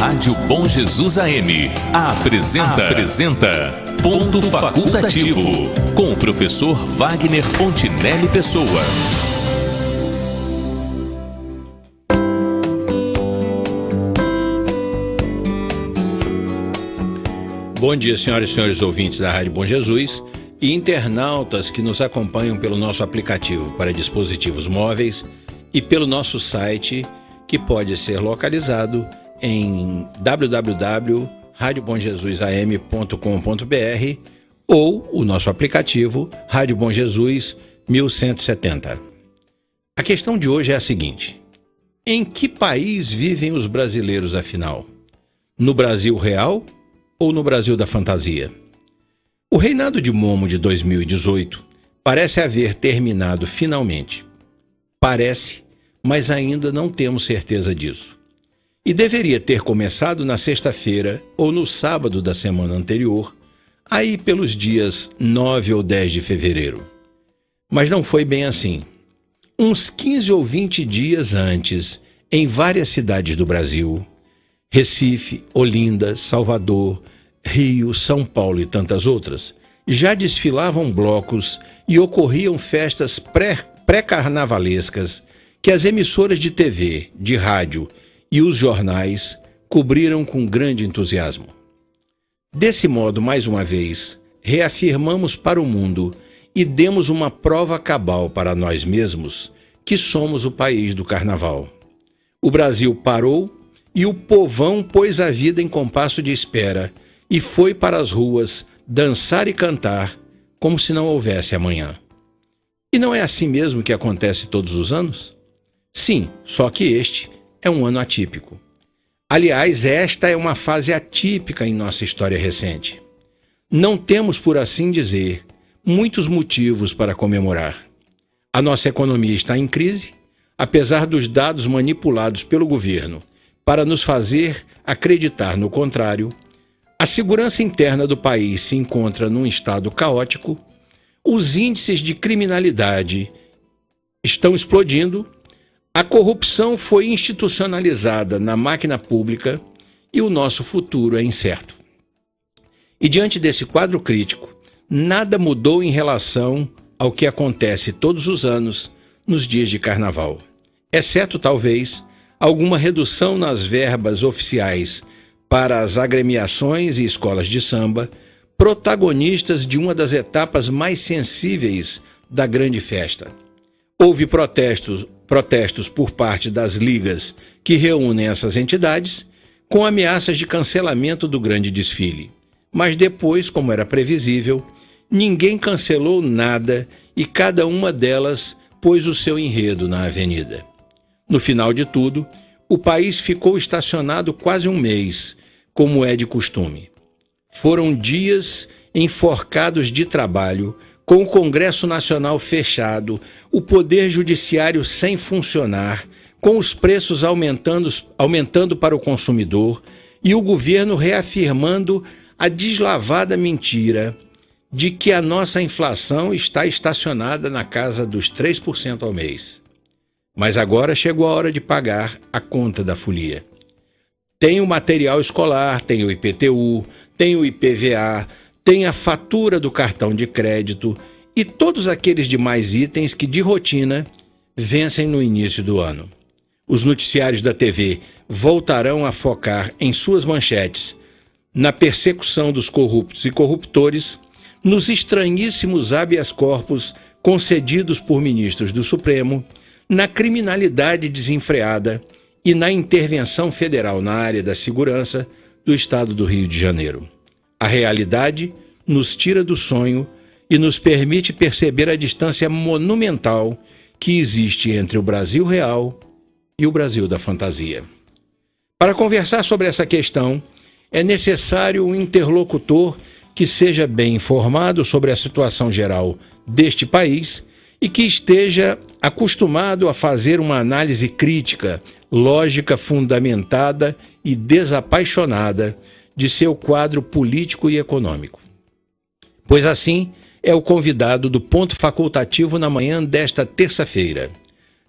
Rádio Bom Jesus AM apresenta Ponto Facultativo, com o professor Wagner Fontinelli Pessoa. Bom dia, senhoras e senhores ouvintes da Rádio Bom Jesus e internautas que nos acompanham pelo nosso aplicativo para dispositivos móveis e pelo nosso site, que pode ser localizado em www.radiobomjesusam.com.br ou o nosso aplicativo Rádio Bom Jesus 1170. A questão de hoje é a seguinte: em que país vivem os brasileiros, afinal? No Brasil real ou no Brasil da fantasia? O reinado de Momo de 2018 parece haver terminado finalmente. Parece, mas ainda não temos certeza disso. E deveria ter começado na sexta-feira ou no sábado da semana anterior, aí pelos dias 9 ou 10 de fevereiro. Mas não foi bem assim. Uns 15 ou 20 dias antes, em várias cidades do Brasil, Recife, Olinda, Salvador, Rio, São Paulo e tantas outras, já desfilavam blocos e ocorriam festas pré-carnavalescas que as emissoras de TV, de rádio e os jornais cobriram com grande entusiasmo. Desse modo, mais uma vez, reafirmamos para o mundo e demos uma prova cabal para nós mesmos que somos o país do carnaval. O Brasil parou e o povão pôs a vida em compasso de espera e foi para as ruas dançar e cantar como se não houvesse amanhã. E não é assim mesmo que acontece todos os anos? Sim, só que este é um ano atípico. Aliás, esta é uma fase atípica em nossa história recente. Não temos, por assim dizer, muitos motivos para comemorar. A nossa economia está em crise, apesar dos dados manipulados pelo governo para nos fazer acreditar no contrário. A segurança interna do país se encontra num estado caótico, os índices de criminalidade estão explodindo, a corrupção foi institucionalizada na máquina pública e o nosso futuro é incerto. E diante desse quadro crítico, nada mudou em relação ao que acontece todos os anos nos dias de carnaval, exceto, talvez, alguma redução nas verbas oficiais para as agremiações e escolas de samba, protagonistas de uma das etapas mais sensíveis da grande festa. Houve protestos por parte das ligas que reúnem essas entidades, com ameaças de cancelamento do grande desfile. Mas depois, como era previsível, ninguém cancelou nada e cada uma delas pôs o seu enredo na avenida. No final de tudo, o país ficou estacionado quase um mês, como é de costume. Foram dias enforcados de trabalho, com o Congresso Nacional fechado, o Poder Judiciário sem funcionar, com os preços aumentando para o consumidor e o governo reafirmando a deslavada mentira de que a nossa inflação está estacionada na casa dos 3% ao mês. Mas agora chegou a hora de pagar a conta da folia. Tem o material escolar, tem o IPTU, tem o IPVA, tem a fatura do cartão de crédito e todos aqueles demais itens que, de rotina, vencem no início do ano. Os noticiários da TV voltarão a focar em suas manchetes na persecução dos corruptos e corruptores, nos estranhíssimos habeas corpus concedidos por ministros do Supremo, na criminalidade desenfreada e na intervenção federal na área da segurança do estado do Rio de Janeiro. A realidade nos tira do sonho e nos permite perceber a distância monumental que existe entre o Brasil real e o Brasil da fantasia. Para conversar sobre essa questão, é necessário um interlocutor que seja bem informado sobre a situação geral deste país e que esteja acostumado a fazer uma análise crítica, lógica, fundamentada e desapaixonada de seu quadro político e econômico. Pois assim é o convidado do Ponto Facultativo na manhã desta terça-feira.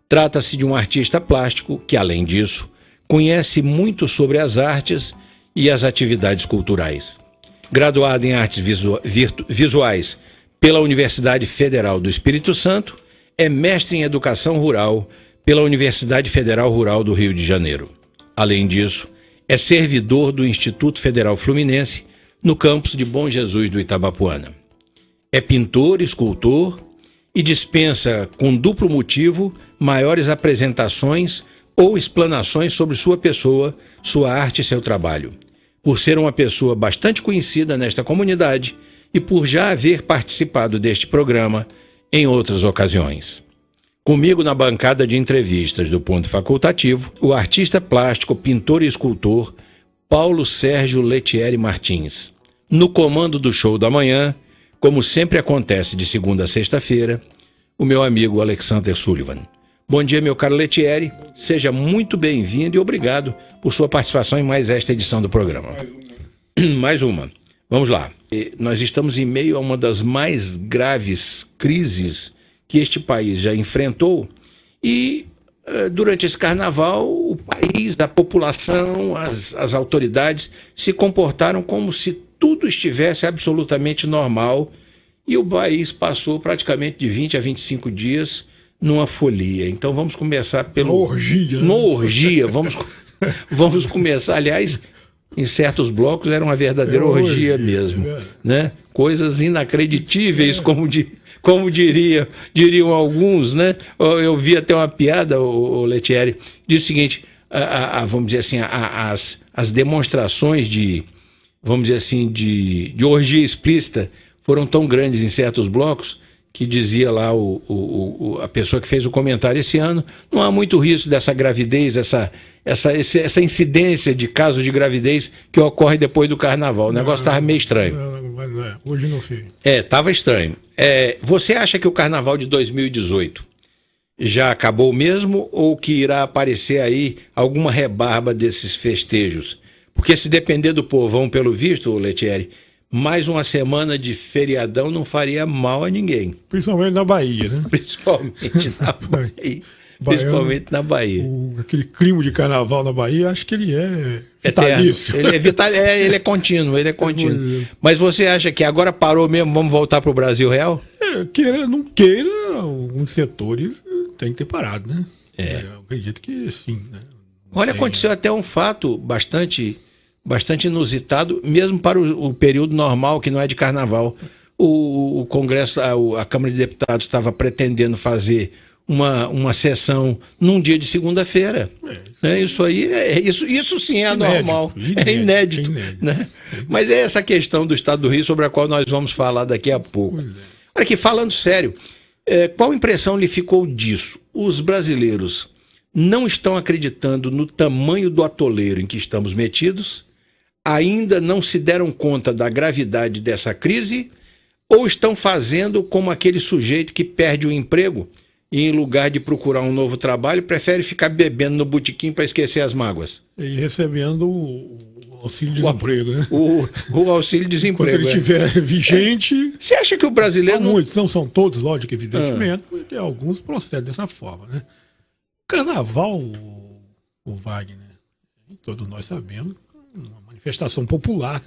Trata-se de um artista plástico que, além disso, conhece muito sobre as artes e as atividades culturais. Graduado em Artes Visuais pela Universidade Federal do Espírito Santo, é mestre em Educação Rural pela Universidade Federal Rural do Rio de Janeiro. Além disso, é servidor do Instituto Federal Fluminense no campus de Bom Jesus do Itabapoana. É pintor, escultor e dispensa, com duplo motivo, maiores apresentações ou explanações sobre sua pessoa, sua arte e seu trabalho, por ser uma pessoa bastante conhecida nesta comunidade e por já haver participado deste programa em outras ocasiões. Comigo na bancada de entrevistas do Ponto Facultativo, o artista plástico, pintor e escultor Paulo Sérgio Lettieri Martins. No comando do show da manhã, como sempre acontece de segunda a sexta-feira, o meu amigo Alexander Sullivan. Bom dia, meu caro Lettieri. Seja muito bem-vindo e obrigado por sua participação em mais esta edição do programa. Mais uma. Vamos lá. Nós estamos em meio a uma das mais graves crises que este país já enfrentou e durante esse carnaval o país, a população, as autoridades se comportaram como se tudo estivesse absolutamente normal e o país passou praticamente de 20 a 25 dias numa folia. Então vamos começar pelo... Orgia. Uma orgia. Vamos começar, aliás, em certos blocos era uma verdadeira orgia mesmo, né? Coisas inacreditáveis, como diriam alguns, né? Eu vi até uma piada, o Lettieri, diz o seguinte, vamos dizer assim, as demonstrações vamos dizer assim, de orgia explícita foram tão grandes em certos blocos que dizia lá a pessoa que fez o comentário esse ano, não há muito risco dessa gravidez, essa incidência de casos de gravidez que ocorre depois do carnaval. O negócio estava meio estranho. Hoje não sei. Estava estranho. Você acha que o carnaval de 2018 já acabou mesmo ou que irá aparecer aí alguma rebarba desses festejos? Porque se depender do povão, pelo visto, Lettieri, mais uma semana de feriadão não faria mal a ninguém. Principalmente na Bahia, né? Principalmente na Bahia. Principalmente na Bahia. Aquele clima de carnaval na Bahia, acho que ele é vitalício. Ele é contínuo, Mas você acha que agora parou mesmo, vamos voltar para o Brasil real? Queira, não queira, alguns setores têm que ter parado, né? Eu acredito que sim, né? Olha, aconteceu até um fato bastante inusitado, mesmo para o período normal, que não é de carnaval. O Congresso, a Câmara de Deputados estava pretendendo fazer uma sessão num dia de segunda-feira. Isso sim é anormal, é inédito. Né? Mas é essa questão do Estado do Rio sobre a qual nós vamos falar daqui a pouco. Olha aqui, falando sério, qual impressão lhe ficou disso? Os brasileiros não estão acreditando no tamanho do atoleiro em que estamos metidos, ainda não se deram conta da gravidade dessa crise, ou estão fazendo como aquele sujeito que perde o emprego e, em lugar de procurar um novo trabalho, prefere ficar bebendo no botequim para esquecer as mágoas? E recebendo o auxílio-desemprego, né? O auxílio-desemprego. Enquanto ele estiver vigente... Você acha que o brasileiro... Muitos, não são todos, lógico, evidentemente, porque alguns procedem dessa forma, né? Carnaval, o Wagner, todos nós sabemos, uma manifestação popular,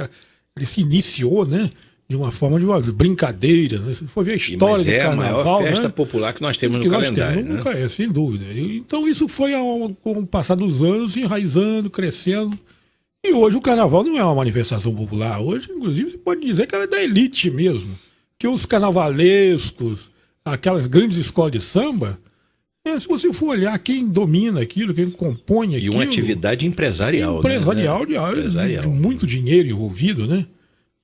ele se iniciou, né, de uma forma de umas brincadeiras, né? Se for ver a história do carnaval, a maior festa popular que nós temos no calendário, né? Nunca sem dúvida. Então isso foi com o passar dos anos se enraizando, crescendo. E hoje o carnaval não é uma manifestação popular. Hoje, inclusive, você pode dizer que ela é da elite mesmo. Que os carnavalescos, aquelas grandes escolas de samba, se você for olhar quem domina aquilo, quem compõe aquilo... E uma atividade empresarial. Empresarial, né? De muito dinheiro envolvido, né?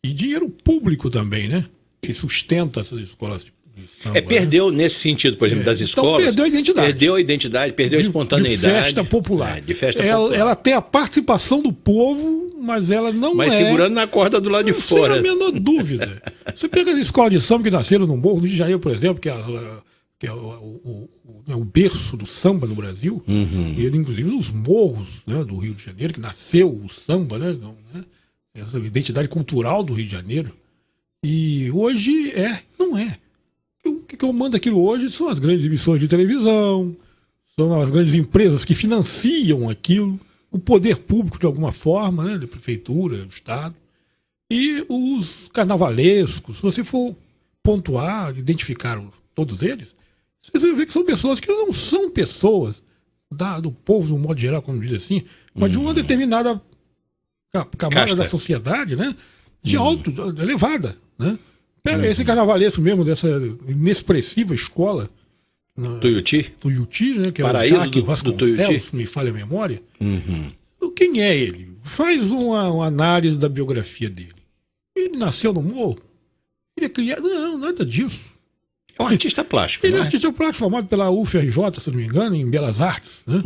E dinheiro público também, né? Que sustenta essas escolas de samba. Perdeu, né? Nesse sentido, por exemplo, das escolas... Então perdeu a identidade. Perdeu a espontaneidade. De festa popular. De festa popular. Ela tem a participação do povo, mas ela não Mas segurando na corda do lado de fora. Sem a menor dúvida. Você pega as escolas de samba que nasceram no Morro do Rio de Janeiro, por exemplo, que é o berço do samba no Brasil, e ele, inclusive, nos morros, né, do Rio de Janeiro, que nasceu o samba, né, essa identidade cultural do Rio de Janeiro. E hoje não é. O que comanda aquilo hoje são as grandes emissões de televisão, são as grandes empresas que financiam aquilo, o poder público de alguma forma, né, da prefeitura, do Estado, e os carnavalescos. Se você for pontuar, identificar todos eles, você vai ver que são pessoas que não são pessoas do povo, de um modo geral, como diz assim, mas de uma determinada camada da sociedade, né, de elevada, né? Pega esse carnavalesco mesmo, dessa inexpressiva escola Tuiuti, né, que é Paraíso o Jaque Vasconcelos, se me falha a memória. Quem é ele? Faz uma análise da biografia dele. Ele nasceu no morro? Ele é criado? Não, nada disso. É um artista plástico, Ele é não é? artista plástico formado pela UFRJ, se não me engano, em Belas Artes, né?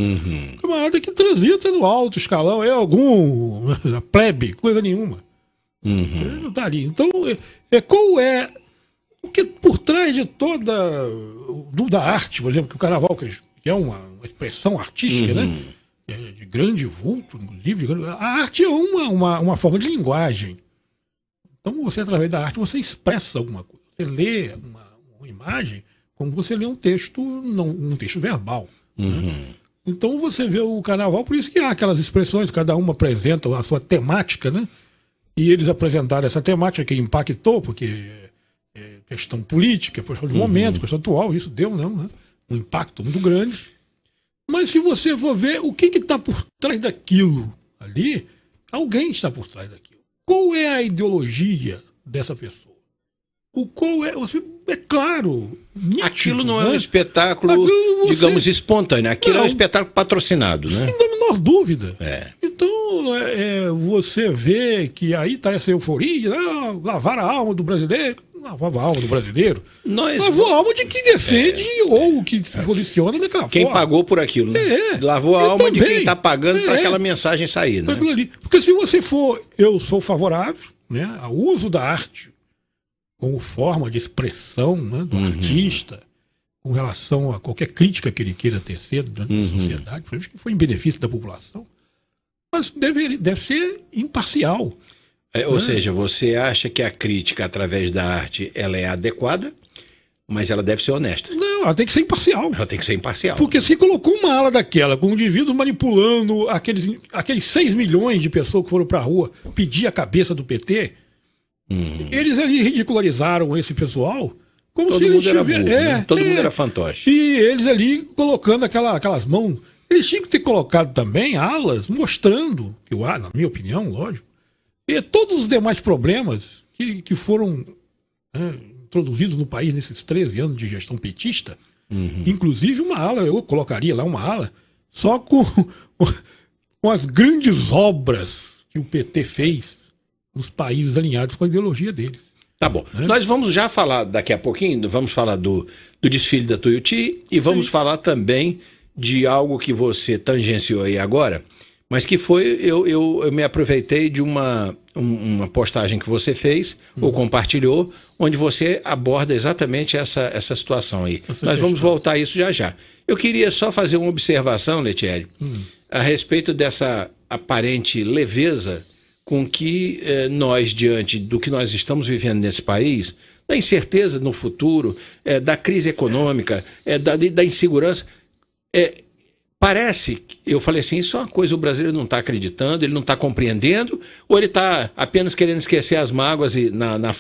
Camarada que transita no alto escalão, é algum plebe, coisa nenhuma. Ele não tá ali. Então, qual é o que por trás de toda da arte, por exemplo, que o carnaval, que é uma expressão artística, né? De grande vulto, inclusive. A arte é uma forma de linguagem. Então, você, através da arte, você expressa alguma coisa. Você lê uma imagem como você lê um texto, um texto verbal. Né? Então, você vê o carnaval, por isso que há aquelas expressões, cada uma apresenta a sua temática, né? E eles apresentaram essa temática que impactou, porque é questão política, questão de momento, questão atual, isso deu um impacto muito grande. Mas se você for ver o que está por trás daquilo ali, alguém está por trás daquilo. Qual é a ideologia dessa pessoa? É claro, nítido, aquilo não né? é um espetáculo, digamos, espontâneo. Aquilo é um espetáculo patrocinado, né? Sem a menor dúvida. Então, você vê que aí está essa euforia, lavar a alma do brasileiro. Lavava a alma do brasileiro. Lavou a alma de quem defende ou que se posiciona daquela quem forma. Quem pagou por aquilo, né? Lavou a alma de quem está pagando para aquela mensagem sair, né? Porque se você eu sou favorável, né, ao uso da arte como forma de expressão, né, do artista, com relação a qualquer crítica que ele queira tecer dentro da sociedade, que foi em benefício da população, mas deve ser imparcial. Ou seja, você acha que a crítica através da arte ela é adequada, mas ela deve ser honesta. Não, ela tem que ser imparcial. Ela tem que ser imparcial. Porque se colocou uma ala daquela, com um indivíduo manipulando aqueles 6 milhões de pessoas que foram para a rua pedir a cabeça do PT, eles ali ridicularizaram esse pessoal como todo se mundo eles era burro, né? Todo mundo era fantoche. E eles ali colocando aquelas mãos. Eles tinham que ter colocado também alas mostrando, na minha opinião, lógico, e todos os demais problemas que foram introduzidos no país nesses 13 anos de gestão petista, inclusive uma ala, eu colocaria lá uma ala, só com as grandes obras que o PT fez nos países alinhados com a ideologia deles. Tá bom. Nós vamos já falar daqui a pouquinho, vamos falar do desfile da Tuiuti e vamos falar também de algo que você tangenciou aí agora, mas que foi, eu me aproveitei de uma postagem que você fez, ou compartilhou, onde você aborda exatamente essa situação aí. Nós vamos voltar a isso já já. Eu queria só fazer uma observação, Letieri, a respeito dessa aparente leveza com que nós, diante do que nós estamos vivendo nesse país, da incerteza no futuro, da crise econômica, da insegurança, parece, eu falei assim, isso é uma coisa, o brasileiro não está acreditando, ele não está compreendendo, ou ele está apenas querendo esquecer as mágoas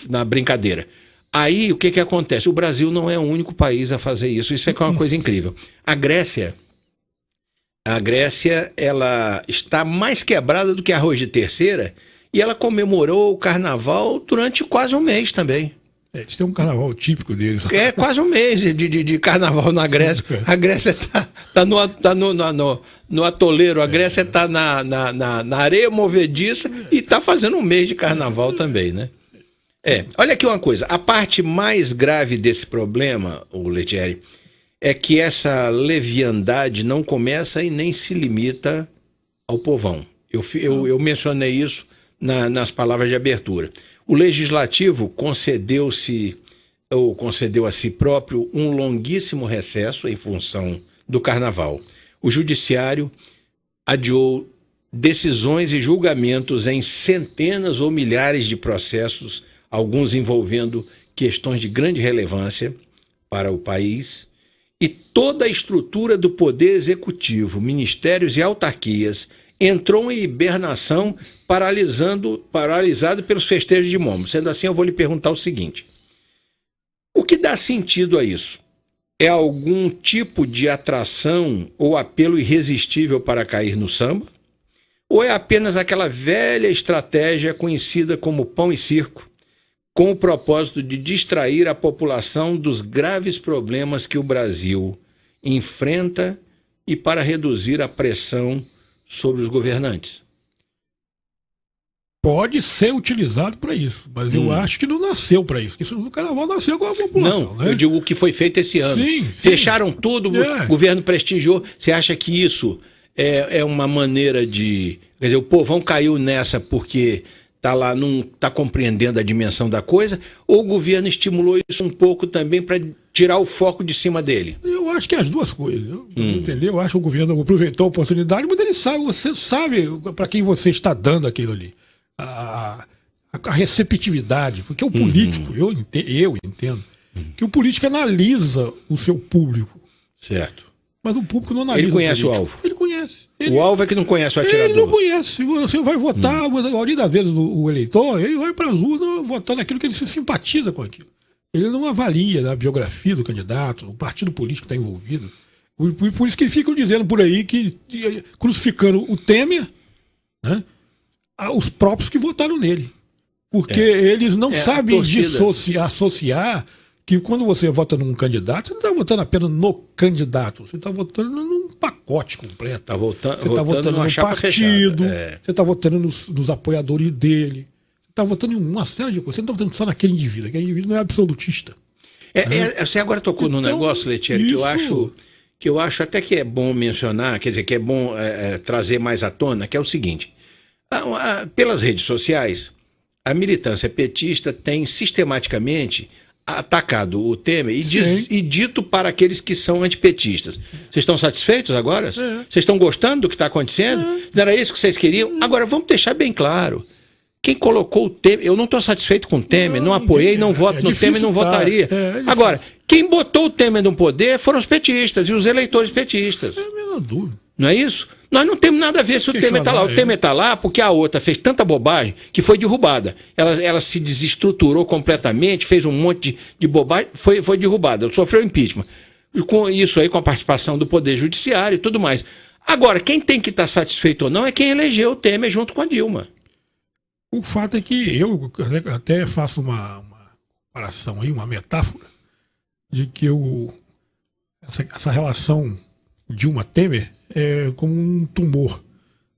na brincadeira. Aí, o que acontece? O Brasil não é o único país a fazer isso, isso é uma coisa incrível. A Grécia, ela está mais quebrada do que arroz de terceira, e ela comemorou o carnaval durante quase um mês também. Eles têm um carnaval típico deles. Quase um mês de carnaval na Grécia. A Grécia está no atoleiro, a Grécia está na areia movediça e está fazendo um mês de carnaval também, né? Olha aqui uma coisa, a parte mais grave desse problema, o Letieri, é que essa leviandade não começa e nem se limita ao povão. Eu mencionei isso nas palavras de abertura. O Legislativo concedeu a si próprio um longuíssimo recesso em função do Carnaval. O Judiciário adiou decisões e julgamentos em centenas ou milhares de processos, alguns envolvendo questões de grande relevância para o país, e toda a estrutura do Poder Executivo, ministérios e autarquias entrou em hibernação, paralisado pelos festejos de Momo. Sendo assim, eu vou lhe perguntar o seguinte: o que dá sentido a isso? É algum tipo de atração ou apelo irresistível para cair no samba? Ou é apenas aquela velha estratégia conhecida como pão e circo, com o propósito de distrair a população dos graves problemas que o Brasil enfrenta e para reduzir a pressão sobre os governantes? Pode ser utilizado para isso, mas eu acho que não nasceu para isso. Isso no carnaval nasceu com a população. Não, né? eu digo o que foi feito esse ano. Sim. Fecharam tudo, o governo prestigiou. Você acha que isso é uma maneira de... Quer dizer, o povão caiu nessa porque tá lá, não está compreendendo a dimensão da coisa, ou o governo estimulou isso um pouco também para tirar o foco de cima dele? Eu acho que é as duas coisas. Entendeu? Eu acho que o governo aproveitou a oportunidade, mas ele sabe, você sabe para quem você está dando aquilo ali. A receptividade, porque o político, eu entendo, que o político analisa o seu público. Certo. Mas o público não analisa. Ele conhece o alvo. Ele conhece. O alvo é que não conhece o atirador. Ele não conhece. Você vai votar, mas a maioria das vezes o eleitor, ele vai para as urnas votar naquilo que ele se simpatiza com aquilo. Ele não avalia a biografia do candidato, o partido político que está envolvido. Por isso que ficam dizendo por aí que crucificando o Temer, né, os próprios que votaram nele. Porque eles não sabem associar que quando você vota num candidato, você não está votando apenas no candidato, você está votando num pacote completo. Você está votando no partido, você está votando nos apoiadores dele, você está votando em uma série de coisas, você não está votando só naquele indivíduo, aquele indivíduo não é absolutista. Você agora tocou num negócio, Letieri, que eu acho até que é bom mencionar, quer dizer, que é bom trazer mais à tona, que é o seguinte: pelas redes sociais, a militância petista tem sistematicamente atacado o Temer e dito para aqueles que são antipetistas: vocês estão satisfeitos agora? Vocês estão gostando do que está acontecendo? Não era isso que vocês queriam? Agora, vamos deixar bem claro: quem colocou o Temer... Eu não estou satisfeito com o Temer, não apoiei, não voto no Temer, não votaria. Agora, quem botou o Temer no poder foram os petistas e os eleitores petistas. É a menor dúvida. Não é isso? Nós não temos nada a ver se o Temer está lá. O Temer está lá porque a outra fez tanta bobagem que foi derrubada. Ela se desestruturou completamente, fez um monte de bobagem, foi derrubada, sofreu impeachment. E com isso aí, com a participação do Poder Judiciário e tudo mais. Agora, quem tem que estar satisfeito ou não é quem elegeu o Temer junto com a Dilma. O fato é que eu até faço uma comparação aí, uma metáfora, de que essa relação Dilma-Temer é como um tumor.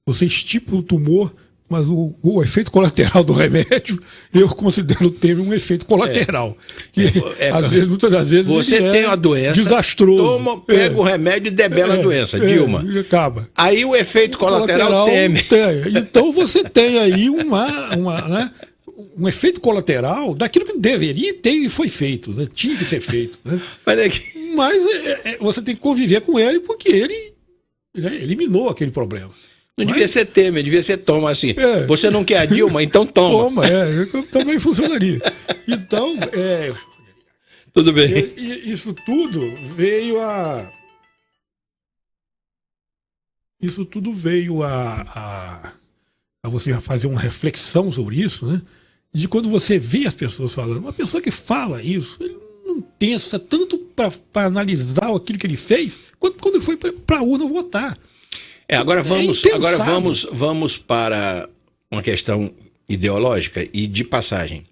Você estipula o tumor, mas o efeito colateral do remédio, eu considero o Temer um efeito colateral. Muitas das vezes você tem uma doença, desastroso. Pega o remédio e debela a doença, Dilma. E acaba. Aí o efeito colateral Temer. Então você tem aí um efeito colateral daquilo que deveria ter e foi feito, né? Tinha que ser feito. Né? Mas você tem que conviver com ele porque ele eliminou aquele problema. Não devia ser Temer, devia ser Toma, assim. Você não quer a Dilma, então toma. Também funcionaria. Então, tudo bem. Isso tudo veio a você fazer uma reflexão sobre isso, né? De quando você vê as pessoas falando. Uma pessoa que fala isso, ele não pensa tanto para analisar aquilo que ele fez, quanto quando ele foi para a urna votar. Agora vamos para uma questão ideológica e de passagem.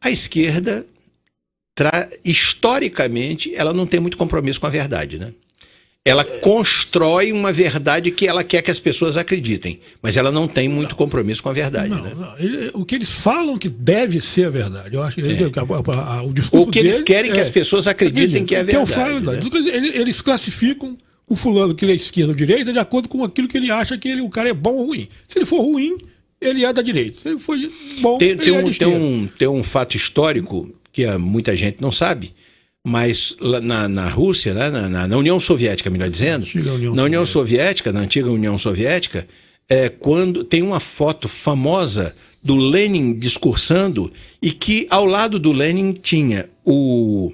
A esquerda, historicamente, ela não tem muito compromisso com a verdade, né? Ela constrói uma verdade que ela quer que as pessoas acreditem, mas ela não tem muito compromisso com a verdade. O que eles falam que deve ser a verdade, eu acho que o discurso ou que eles querem que as pessoas acreditem que é a verdade. Eles classificam o fulano que ele é esquerda ou direita de acordo com aquilo que ele acha que o cara é bom ou ruim. Se ele for ruim, ele é da direita. Se ele for bom, ele é da esquerda. Tem um fato histórico que muita gente não sabe, mas na Rússia, né, na União Soviética, melhor dizendo, na antiga União Soviética, quando tem uma foto famosa do Lenin discursando e que ao lado do Lenin tinha o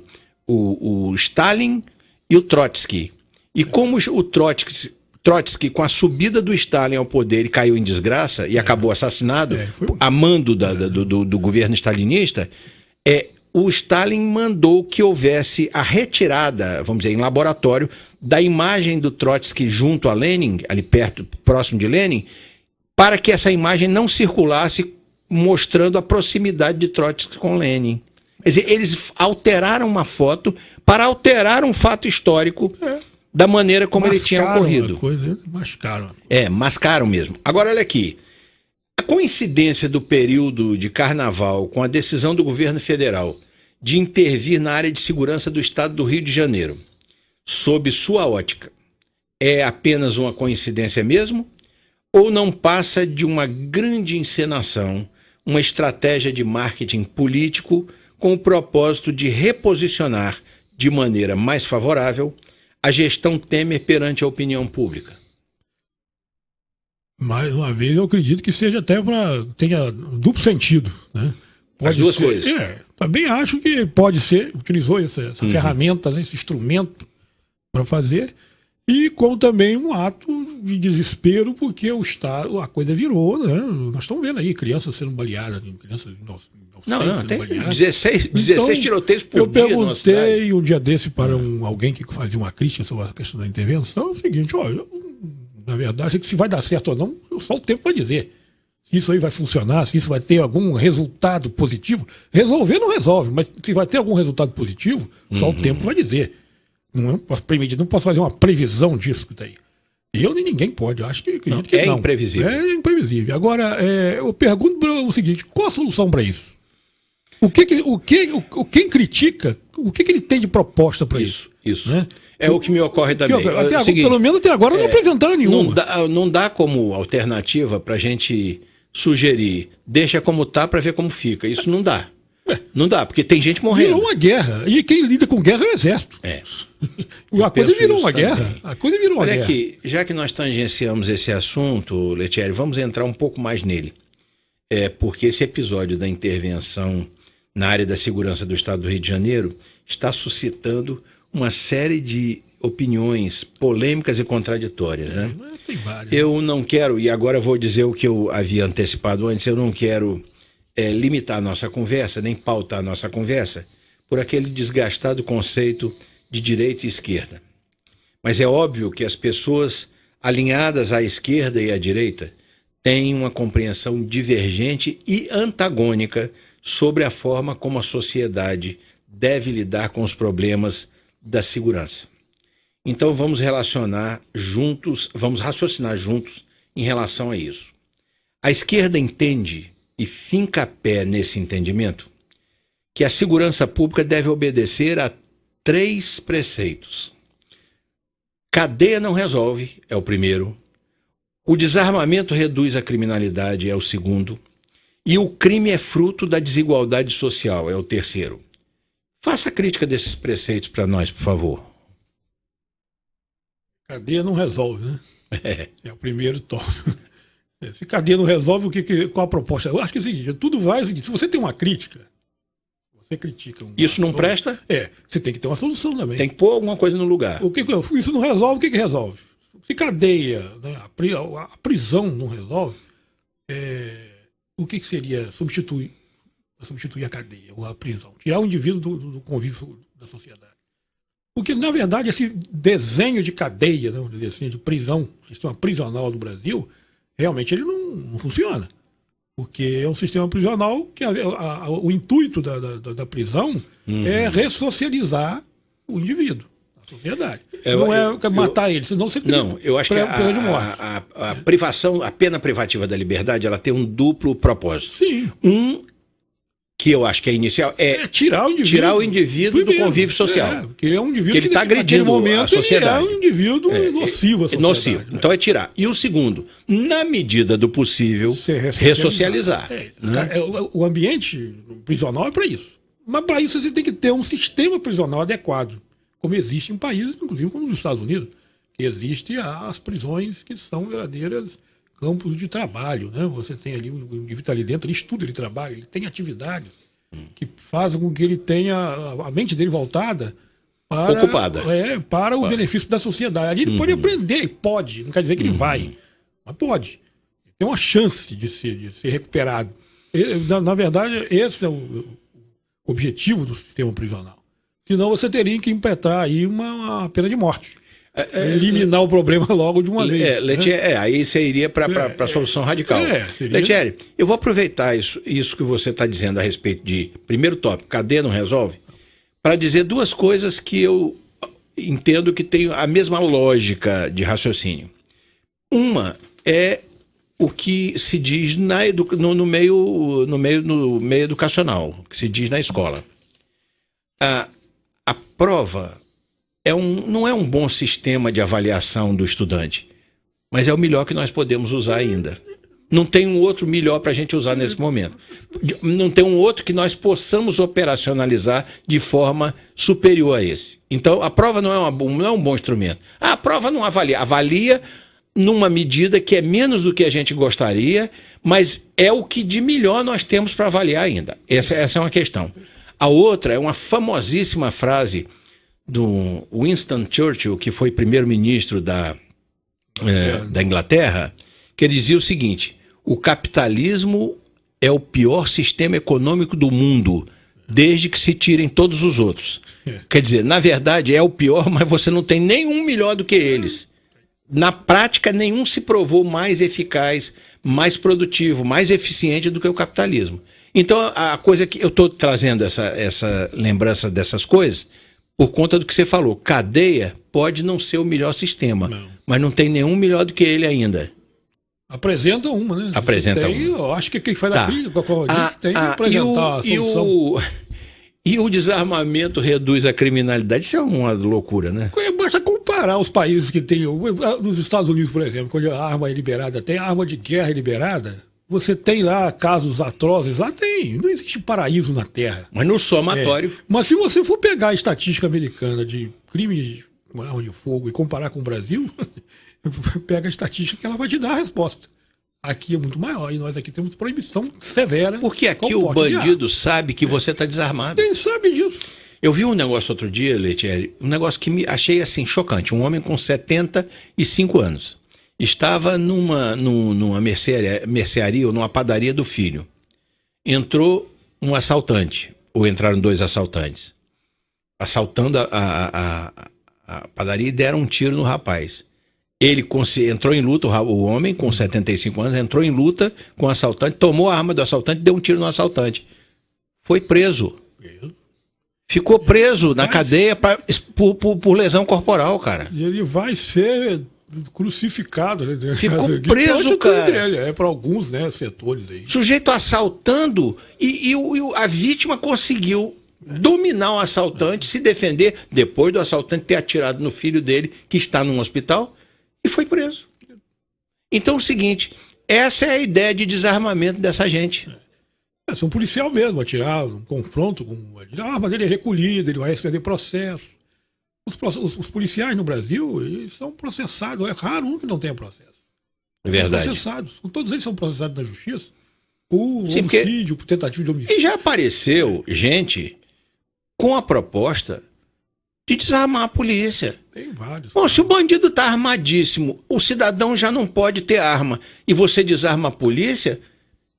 Stalin e o Trotsky. E como o Trotsky Trotsky, com a subida do Stalin ao poder, ele caiu em desgraça e acabou assassinado a mando do governo stalinista, o Stalin mandou que houvesse a retirada, vamos dizer, em laboratório, da imagem do Trotsky junto a Lenin, ali perto, próximo de Lenin, para que essa imagem não circulasse mostrando a proximidade de Trotsky com Lenin. Quer dizer, eles alteraram uma foto para alterar um fato histórico da maneira como ele tinha ocorrido. Mascaram mesmo. Agora, olha aqui. A coincidência do período de carnaval com a decisão do governo federal de intervir na área de segurança do estado do Rio de Janeiro, sob sua ótica, é apenas uma coincidência mesmo? Ou não passa de uma grande encenação, uma estratégia de marketing político com o propósito de reposicionar de maneira mais favorável a gestão Temer perante a opinião pública? Mais uma vez, eu acredito que seja até tenha duplo sentido, né? As duas coisas. Também acho que pode ser, utilizou essa ferramenta, né, esse instrumento para fazer, e como também um ato de desespero, porque o Estado, a coisa virou, né? Nós estamos vendo aí crianças sendo baleadas, crianças tem 16 tiroteios por dia. Eu perguntei um dia desse para alguém que fazia uma crítica sobre a questão da intervenção, o seguinte, olha, na verdade, se vai dar certo ou não, só o tempo vai dizer. Se isso aí vai funcionar, se isso vai ter algum resultado positivo. Resolver não resolve, mas se vai ter algum resultado positivo, só o tempo vai dizer. Não posso fazer uma previsão disso que está aí. Eu nem ninguém pode, eu acho que acredito que não. Imprevisível. É imprevisível. Agora, eu pergunto o seguinte, qual a solução para isso? Quem critica, o que ele tem de proposta para isso? Isso. Né? É o que me ocorre também. Pelo menos até agora não apresentaram nenhuma. Não dá como alternativa para a gente sugerir, deixa como tá para ver como fica. Isso não dá. Não dá, porque tem gente morrendo. Virou uma guerra. E quem lida com guerra é o exército. A coisa virou uma guerra. Olha aqui, já que nós tangenciamos esse assunto, Letieri, vamos entrar um pouco mais nele. Porque esse episódio da intervenção na área da segurança do estado do Rio de Janeiro está suscitando uma série de opiniões polêmicas e contraditórias, né? Tem várias. Eu não quero, e agora vou dizer o que eu havia antecipado antes, eu não quero limitar a nossa conversa, nem pautar a nossa conversa, por aquele desgastado conceito de direita e esquerda. Mas é óbvio que as pessoas alinhadas à esquerda e à direita têm uma compreensão divergente e antagônica sobre a forma como a sociedade deve lidar com os problemas da segurança. Então vamos raciocinar juntos em relação a isso. A esquerda entende e finca pé nesse entendimento que a segurança pública deve obedecer a 3 preceitos. Cadeia não resolve, é o primeiro. O desarmamento reduz a criminalidade, é o segundo. E o crime é fruto da desigualdade social, é o terceiro. Faça a crítica desses preceitos para nós, por favor. Cadeia não resolve, né? É o primeiro tom. Se cadeia não resolve, qual a proposta? Eu acho que é o seguinte, tudo vai... Se você tem uma crítica, você critica... Isso não presta? Você tem que ter uma solução também. Tem que pôr alguma coisa no lugar. Isso não resolve, o que resolve? Se cadeia, né, a prisão não resolve, o que seria substituir a cadeia, ou a prisão? Tirar o indivíduo do convívio da sociedade. Porque, na verdade, esse desenho de cadeia, né, vamos dizer assim, de prisão, sistema prisional do Brasil, realmente ele não funciona. Porque é um sistema prisional que o intuito da prisão é ressocializar o indivíduo, a sociedade. Não é matar ele, senão você tem eu acho que a privação, a pena privativa da liberdade, ela tem um duplo propósito. Sim. Que eu acho que é inicial, tirar o indivíduo do convívio social. Que é um indivíduo que ele está agredindo a sociedade. Ele é um indivíduo nocivo à sociedade. Nocivo. Então é tirar. E o segundo, na medida do possível, ressocializar. O ambiente prisional é para isso. Mas para isso você tem que ter um sistema prisional adequado, como existe em países, inclusive como nos Estados Unidos, que existem as prisões que são verdadeiras campos de trabalho, né? Você tem ali, o indivíduo está ali dentro, ele estuda, ele trabalha, ele tem atividades que fazem com que ele tenha a mente dele voltada ocupada. Para o benefício da sociedade. Ali ele pode aprender, pode, não quer dizer que ele vai, mas pode. Tem uma chance de ser recuperado. Na verdade, esse é o objetivo do sistema prisional. Senão você teria que impetrar aí uma pena de morte. Eliminar o problema logo de uma vez. Aí você iria para a solução radical. Letieri, eu vou aproveitar isso que você está dizendo a respeito de, primeiro tópico, cadeia não resolve, para dizer duas coisas que eu entendo que tem a mesma lógica de raciocínio. Uma é o que se diz no meio educacional, o que se diz na escola. A prova não é um bom sistema de avaliação do estudante, mas é o melhor que nós podemos usar ainda. Não tem um outro melhor para a gente usar nesse momento. Não tem um outro que nós possamos operacionalizar de forma superior a esse. Então, a prova não é um bom instrumento. A prova não avalia. Avalia numa medida que é menos do que a gente gostaria, mas é o que de melhor nós temos para avaliar ainda. Essa é uma questão. A outra é uma famosíssima frase do Winston Churchill, que foi primeiro-ministro da Inglaterra, que ele dizia o seguinte: o capitalismo é o pior sistema econômico do mundo, desde que se tirem todos os outros. Quer dizer, na verdade é o pior, mas você não tem nenhum melhor do que eles. Na prática, nenhum se provou mais eficaz, mais produtivo, mais eficiente do que o capitalismo. Então, a coisa que eu estou trazendo essa lembrança dessas coisas, por conta do que você falou, cadeia pode não ser o melhor sistema, mas não tem nenhum melhor do que ele ainda. Apresenta uma, né? Apresenta uma. Eu acho que quem faz a crítica, tem que apresentar a solução. E o desarmamento reduz a criminalidade? Isso é uma loucura, né? Basta comparar os países que tem. Nos Estados Unidos, por exemplo, quando a arma é liberada, tem arma de guerra liberada. Você tem lá casos atrozes, lá tem. Não existe paraíso na Terra. Mas no somatório. Mas se você for pegar a estatística americana de crime com arma de fogo e comparar com o Brasil, pega a estatística que ela vai te dar a resposta. Aqui é muito maior e nós aqui temos proibição severa. Porque aqui o bandido sabe que você está desarmado. Quem sabe disso? Eu vi um negócio outro dia, Letieri, um negócio que me achei assim chocante. Um homem com 75 anos. Estava numa mercearia ou numa padaria do filho. Entrou um assaltante, ou entraram dois assaltantes, assaltando a padaria e deram um tiro no rapaz. Ele entrou em luta, o homem com 75 anos entrou em luta com o assaltante, tomou a arma do assaltante e deu um tiro no assaltante. Foi preso. Ficou preso na cadeia por lesão corporal, cara. E ele vai ser crucificado, né? Ficou preso, cara. É para alguns, né, setores aí. Sujeito assaltando e a vítima conseguiu dominar o assaltante, se defender, depois do assaltante ter atirado no filho dele, que está num hospital, e foi preso. Então é o seguinte, essa é a ideia de desarmamento dessa gente. É um policial mesmo, atirar, um confronto, a arma dele é recolhida, ele vai receber processo. Os policiais no Brasil, eles são processados, é raro um que não tenha processo. É verdade. São processados, todos eles são processados na justiça por homicídio, por tentativa de homicídio. E já apareceu gente com a proposta de desarmar a polícia. Tem vários. Bom, se o bandido está armadíssimo, o cidadão já não pode ter arma, e você desarma a polícia,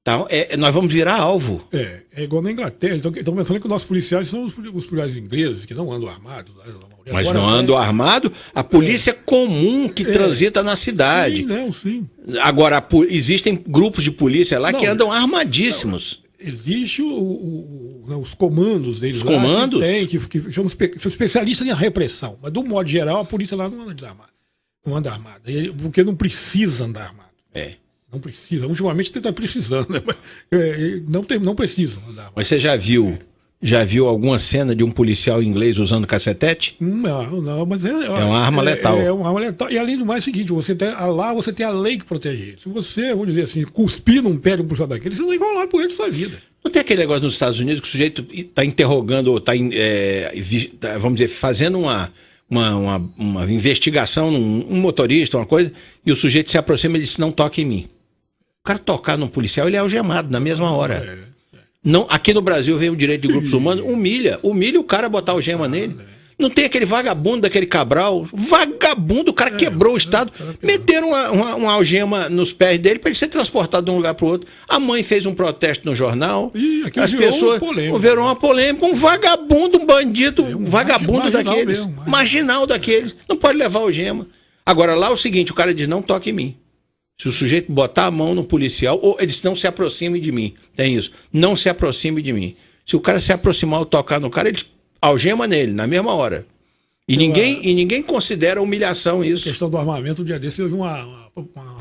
tá, nós vamos virar alvo. É igual na Inglaterra. Estão pensando que os nossos policiais são os policiais ingleses, que não andam armados. Mas não andam armados? A polícia comum que transita na cidade. Sim, não, sim. Agora, existem grupos de polícia lá que andam armadíssimos. Existe os comandos deles. Os comandos? Que são especialistas em repressão. Mas, do modo geral, a polícia lá não anda desarmada. Não anda armada. Porque não precisa andar armado. Não precisa. Ultimamente está precisando, né? Não precisa andar armado. Mas você já viu alguma cena de um policial inglês usando cacetete? Não, mas é uma arma letal. É uma arma letal. E além do mais, é o seguinte, você tem a lei que protege ele. Se você, vamos dizer assim, cuspir num pé de um policial daquele, você vai enrolar pro resto da sua vida. Não tem aquele negócio nos Estados Unidos que o sujeito está interrogando, ou está, vamos dizer, fazendo uma investigação num motorista, uma coisa, e o sujeito se aproxima e diz: não toque em mim. O cara tocar num policial, ele é algemado na mesma hora. Não, aqui no Brasil vem o direito de grupos humanos, humilha o cara, botar algema nele. Não tem aquele vagabundo daquele Cabral. Vagabundo, o cara quebrou o Estado. Meteram uma algema nos pés dele para ele ser transportado de um lugar para o outro. A mãe fez um protesto no jornal. As pessoas viram uma polêmica. Um vagabundo, um bandido, um vagabundo daqueles. Marginal daqueles. Não pode levar algema. Agora lá é o seguinte, o cara diz, não toque em mim. Se o sujeito botar a mão no policial, ou eles não se aproximem de mim. Tem isso. Não se aproxime de mim. Se o cara se aproximar ou tocar no cara, eles algema nele, na mesma hora. E ninguém considera humilhação isso. A questão do armamento, um dia desse, eu vi uma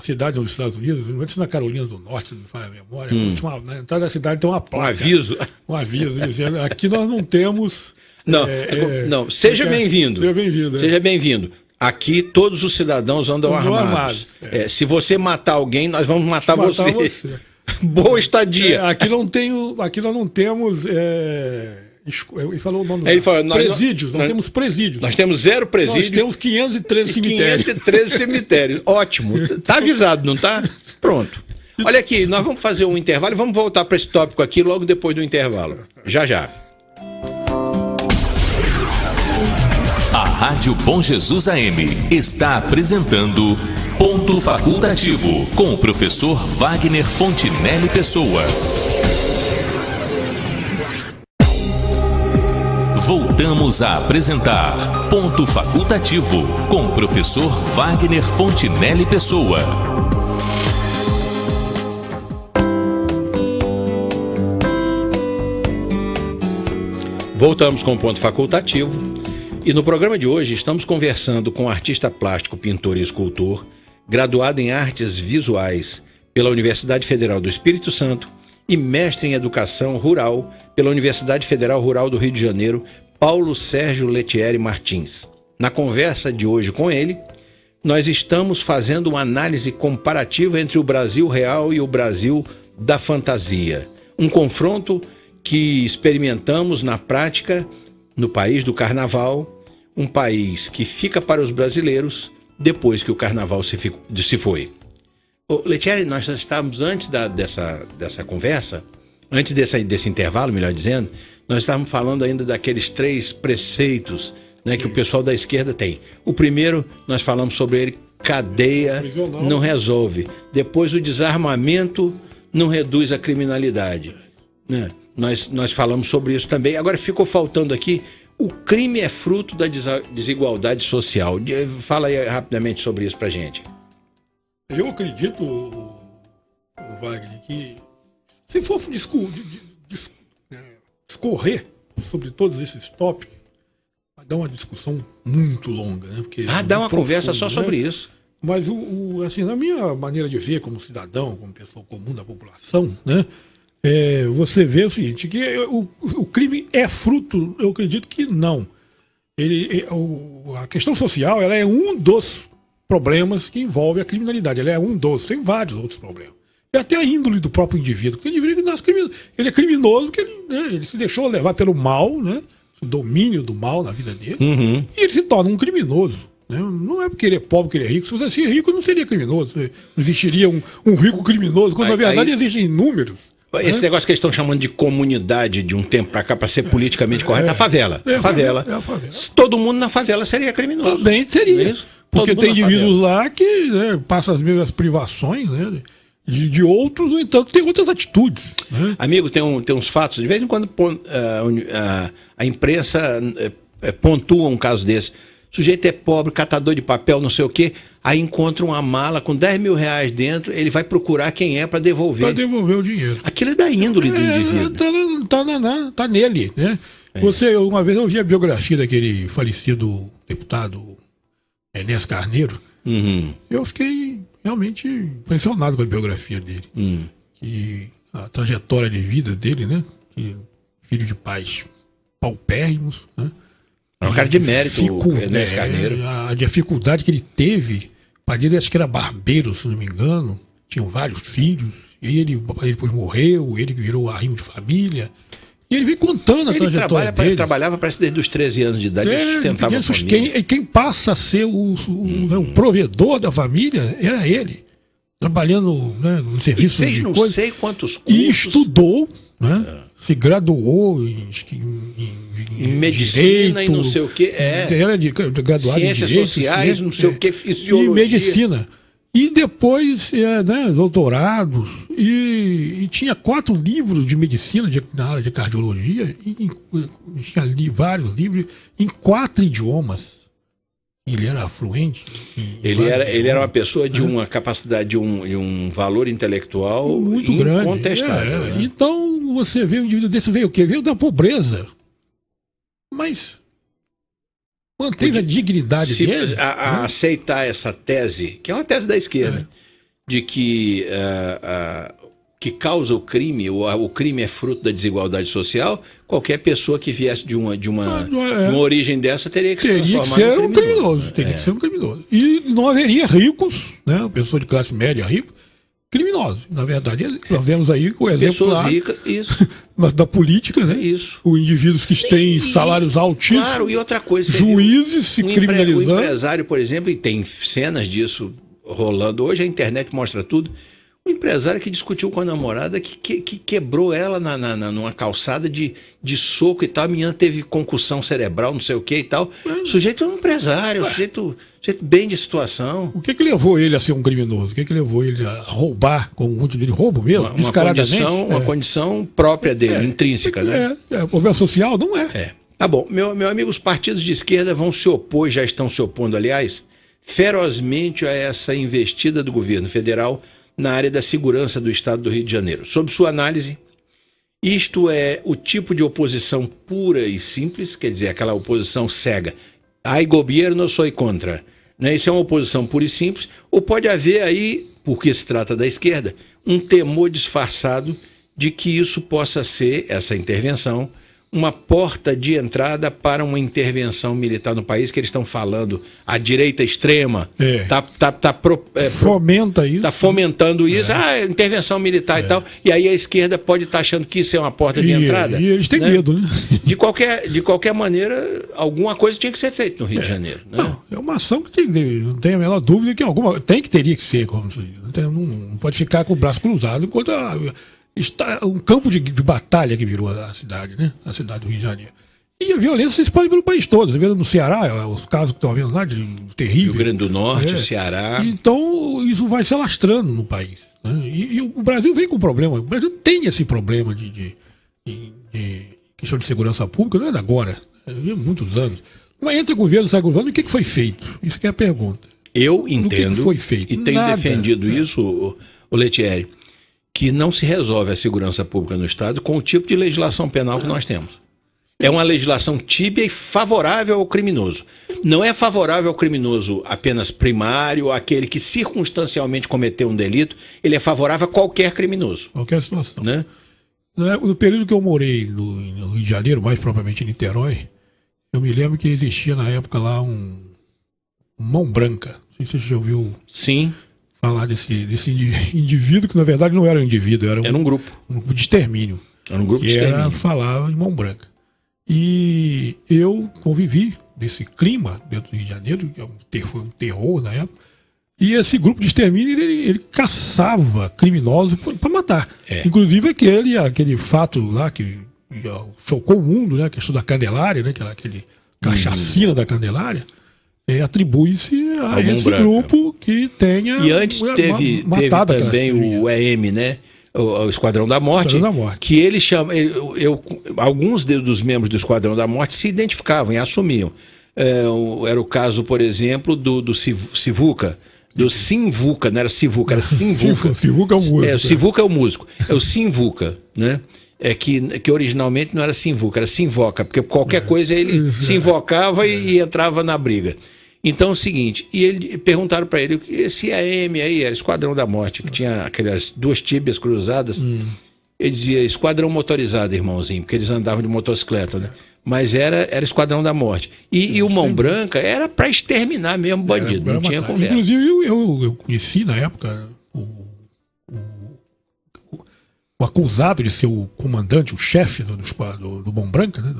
cidade nos Estados Unidos, não na Carolina do Norte, não faz a memória, na entrada da cidade tem uma placa. Um aviso dizendo, aqui nós não temos... Não, seja bem-vindo. Seja bem-vindo. Aqui todos os cidadãos andam armados. Se você matar alguém, nós vamos matar você. Boa estadia. Aqui nós não temos... Ele falou o nome presídios, nós temos presídios. Nós temos 0 presídios. Nós temos 513 cemitérios. 513 cemitérios. Ótimo. Tá avisado, não tá? Pronto. Olha aqui, nós vamos fazer um intervalo e vamos voltar para esse tópico aqui logo depois do intervalo. Já, já. A Rádio Bom Jesus AM está apresentando Ponto Facultativo, com o professor Wagner Fontinelli Pessoa. Voltamos a apresentar Ponto Facultativo, com o professor Wagner Fontinelli Pessoa. Voltamos com o Ponto Facultativo. E no programa de hoje estamos conversando com o artista plástico, pintor e escultor, graduado em artes visuais pela Universidade Federal do Espírito Santo e mestre em educação rural pela Universidade Federal Rural do Rio de Janeiro, Paulo Sérgio Lettieri Martins. Na conversa de hoje com ele, nós estamos fazendo uma análise comparativa entre o Brasil real e o Brasil da fantasia. Um confronto que experimentamos na prática no país do carnaval, um país que fica para os brasileiros depois que o carnaval se foi. Lettieri, nós estávamos antes dessa conversa, antes desse intervalo, melhor dizendo, nós estávamos falando ainda daqueles 3 preceitos, né, que o pessoal da esquerda tem. O primeiro, nós falamos sobre ele, cadeia não resolve. Depois, o desarmamento não reduz a criminalidade, né? Nós falamos sobre isso também. Agora ficou faltando aqui, o crime é fruto da desigualdade social. Fala aí rapidamente sobre isso pra gente. Eu acredito, Wagner, que se for discorrer sobre todos esses tópicos, vai dar uma discussão muito longa, né? Porque dá uma conversa só sobre isso. Mas, assim, na minha maneira de ver como cidadão, como pessoa comum da população, né? Você vê o seguinte, que o crime é fruto, eu acredito que não. A questão social, ela é um dos problemas que envolve a criminalidade. Ela é um dos, tem vários outros problemas. E até a índole do próprio indivíduo. Porque o indivíduo ele é criminoso porque ele se deixou levar pelo mal, né? O domínio do mal na vida dele. Uhum. E ele se torna um criminoso. Né? Não é porque ele é pobre que ele é rico. Se você fosse rico, não seria criminoso. Não existiria um rico criminoso, quando na verdade existem inúmeros. Esse negócio que eles estão chamando de comunidade de um tempo para cá, para ser politicamente correto, a favela. É a favela. Todo mundo na favela seria criminoso. Também seria. Porque tem indivíduos lá que passam as mesmas privações, né, de outros, no entanto, tem outras atitudes. Né? Amigo, tem uns fatos, de vez em quando a imprensa pontua um caso desse. O sujeito é pobre, catador de papel, não sei o quê, aí encontra uma mala com 10 mil reais dentro, ele vai procurar quem é para devolver. Para devolver o dinheiro. Aquilo é da índole do indivíduo. Tá nele, né? Uma vez eu vi a biografia daquele falecido deputado Enéas Carneiro. Uhum. Eu fiquei realmente impressionado com a biografia dele. Que a trajetória de vida dele, né? Filho de pais paupérrimos, né? É um cara de mérito, o Enéas Carneiro. A dificuldade que ele teve, o pai dele acho que era barbeiro, se não me engano, tinham vários filhos, e ele depois morreu, ele virou arrimo de família, e ele vem contando a trajetória dele. Ele trabalhava, parece, desde os 13 anos de idade, ele sustentava a família. Quem passa a ser o provedor da família era ele. trabalhando, né, no serviço fez de não coisa, sei quantos cursos. E estudou, né? Se graduou em medicina direito, e não sei o que. Era graduado ciências em direito, sociais, não sei o que, fisiologia. E medicina. E depois, né, doutorados, e tinha 4 livros de medicina na área de cardiologia, tinha vários livros em 4 idiomas. Ele era fluente. Ele era uma pessoa de uma capacidade, de um valor intelectual muito incontestável. Grande. Né? Então, você vê um indivíduo desse, veio o quê? Veio da pobreza. Mas manteve a dignidade dele. Aceitar essa tese, que é uma tese da esquerda, de que causa o crime, o crime é fruto da desigualdade social, qualquer pessoa que viesse de uma origem dessa teria que se transformar num criminoso. Teria que ser um criminoso. E não haveria ricos, né? Pessoa de classe média rico, criminosos. Na verdade, nós vemos aí o exemplo pessoas ricas, isso. da política, né? Isso. Os indivíduos que têm salários altíssimos. Claro, e outra coisa, juízes se criminalizando. O empresário, por exemplo, e tem cenas disso rolando hoje, a internet mostra tudo. Um empresário que discutiu com a namorada, que quebrou ela numa calçada de soco e tal. A menina teve concussão cerebral, não sei o que e tal. O sujeito é um empresário, sujeito bem de situação. O que levou ele a ser um criminoso? O que levou ele a roubar, como muito de roubo mesmo, descaradamente? Uma condição própria dele, intrínseca, né? Problema social não é. Tá bom. Meu amigo, os partidos de esquerda vão se opor, já estão se opondo, aliás, ferozmente a essa investida do governo federal na área da segurança do estado do Rio de Janeiro. Sob sua análise, isto é o tipo de oposição pura e simples, quer dizer, aquela oposição cega. Ai, governo, sou contra. Né? Isso é uma oposição pura e simples. Ou pode haver aí, porque se trata da esquerda, um temor disfarçado de que isso possa ser, essa intervenção, uma porta de entrada para uma intervenção militar no país, que eles estão falando, a direita extrema fomenta isso. Está fomentando isso, intervenção militar e tal, e aí a esquerda pode estar achando que isso é uma porta de entrada. E eles têm medo, né? De qualquer maneira, alguma coisa tinha que ser feita no Rio de Janeiro. Né? Não, é uma ação que não tem a menor dúvida que teria que ser, como se diz. Não pode ficar com o braço cruzado enquanto está um campo de batalha que virou a cidade, né? A cidade do Rio de Janeiro. E a violência se espalha pelo país todo. Você vê no Ceará, os casos que estão vendo lá, terríveis. Rio Grande do Norte, o Ceará. Então, isso vai se alastrando no país. Né? E o Brasil vem com problema. O Brasil tem esse problema de questão de segurança pública, não é de agora. Há muitos anos. Mas entra governo, sai governo, e o que foi feito? Isso que é a pergunta. Eu entendo, que foi feito? E tenho defendido isso, o Letieri, que não se resolve a segurança pública no Estado com o tipo de legislação penal que nós temos. É uma legislação tíbia e favorável ao criminoso. Não é favorável ao criminoso apenas primário, aquele que circunstancialmente cometeu um delito, ele é favorável a qualquer criminoso. Qualquer situação. Né? No período que eu morei no Rio de Janeiro, mais propriamente em Niterói, eu me lembro que existia na época lá um Mão Branca. Não sei se você já ouviu... Sim. Falar desse indivíduo, que na verdade não era um indivíduo, era um grupo. Um grupo de extermínio. Era um grupo de extermínio. Falava em Mão Branca. E eu convivi desse clima dentro do Rio de Janeiro, que foi um terror na época. E esse grupo de extermínio, ele caçava criminosos para matar. Inclusive aquele fato lá que chocou o mundo, né? A questão da Candelária, né? Aquele chacina da Candelária. Atribui-se a esse grupo que tenha e antes teve também o EM, né? O Esquadrão da Morte, que ele chama, alguns dos membros do Esquadrão da Morte se identificavam e assumiam. Era o caso, por exemplo, do Sivuca, do Simvuca, não era Sivuca, era Simvuca. Sivuca é o músico. Sivuca é o músico, é o Simvuca, né? Que originalmente não era Simvuca, era Simvoca, porque qualquer coisa ele se invocava e entrava na briga. Então é o seguinte, e ele perguntaram para ele, esse AM aí era Esquadrão da Morte, que tinha aquelas 2 tíbias cruzadas. Ele dizia Esquadrão motorizado, irmãozinho, porque eles andavam de motocicleta, né? Mas era Esquadrão da Morte. E o Mão Branca era para exterminar mesmo bandido, não tinha conversa. Inclusive eu conheci na época o acusado de ser o comandante, o chefe do Mão Branca, né?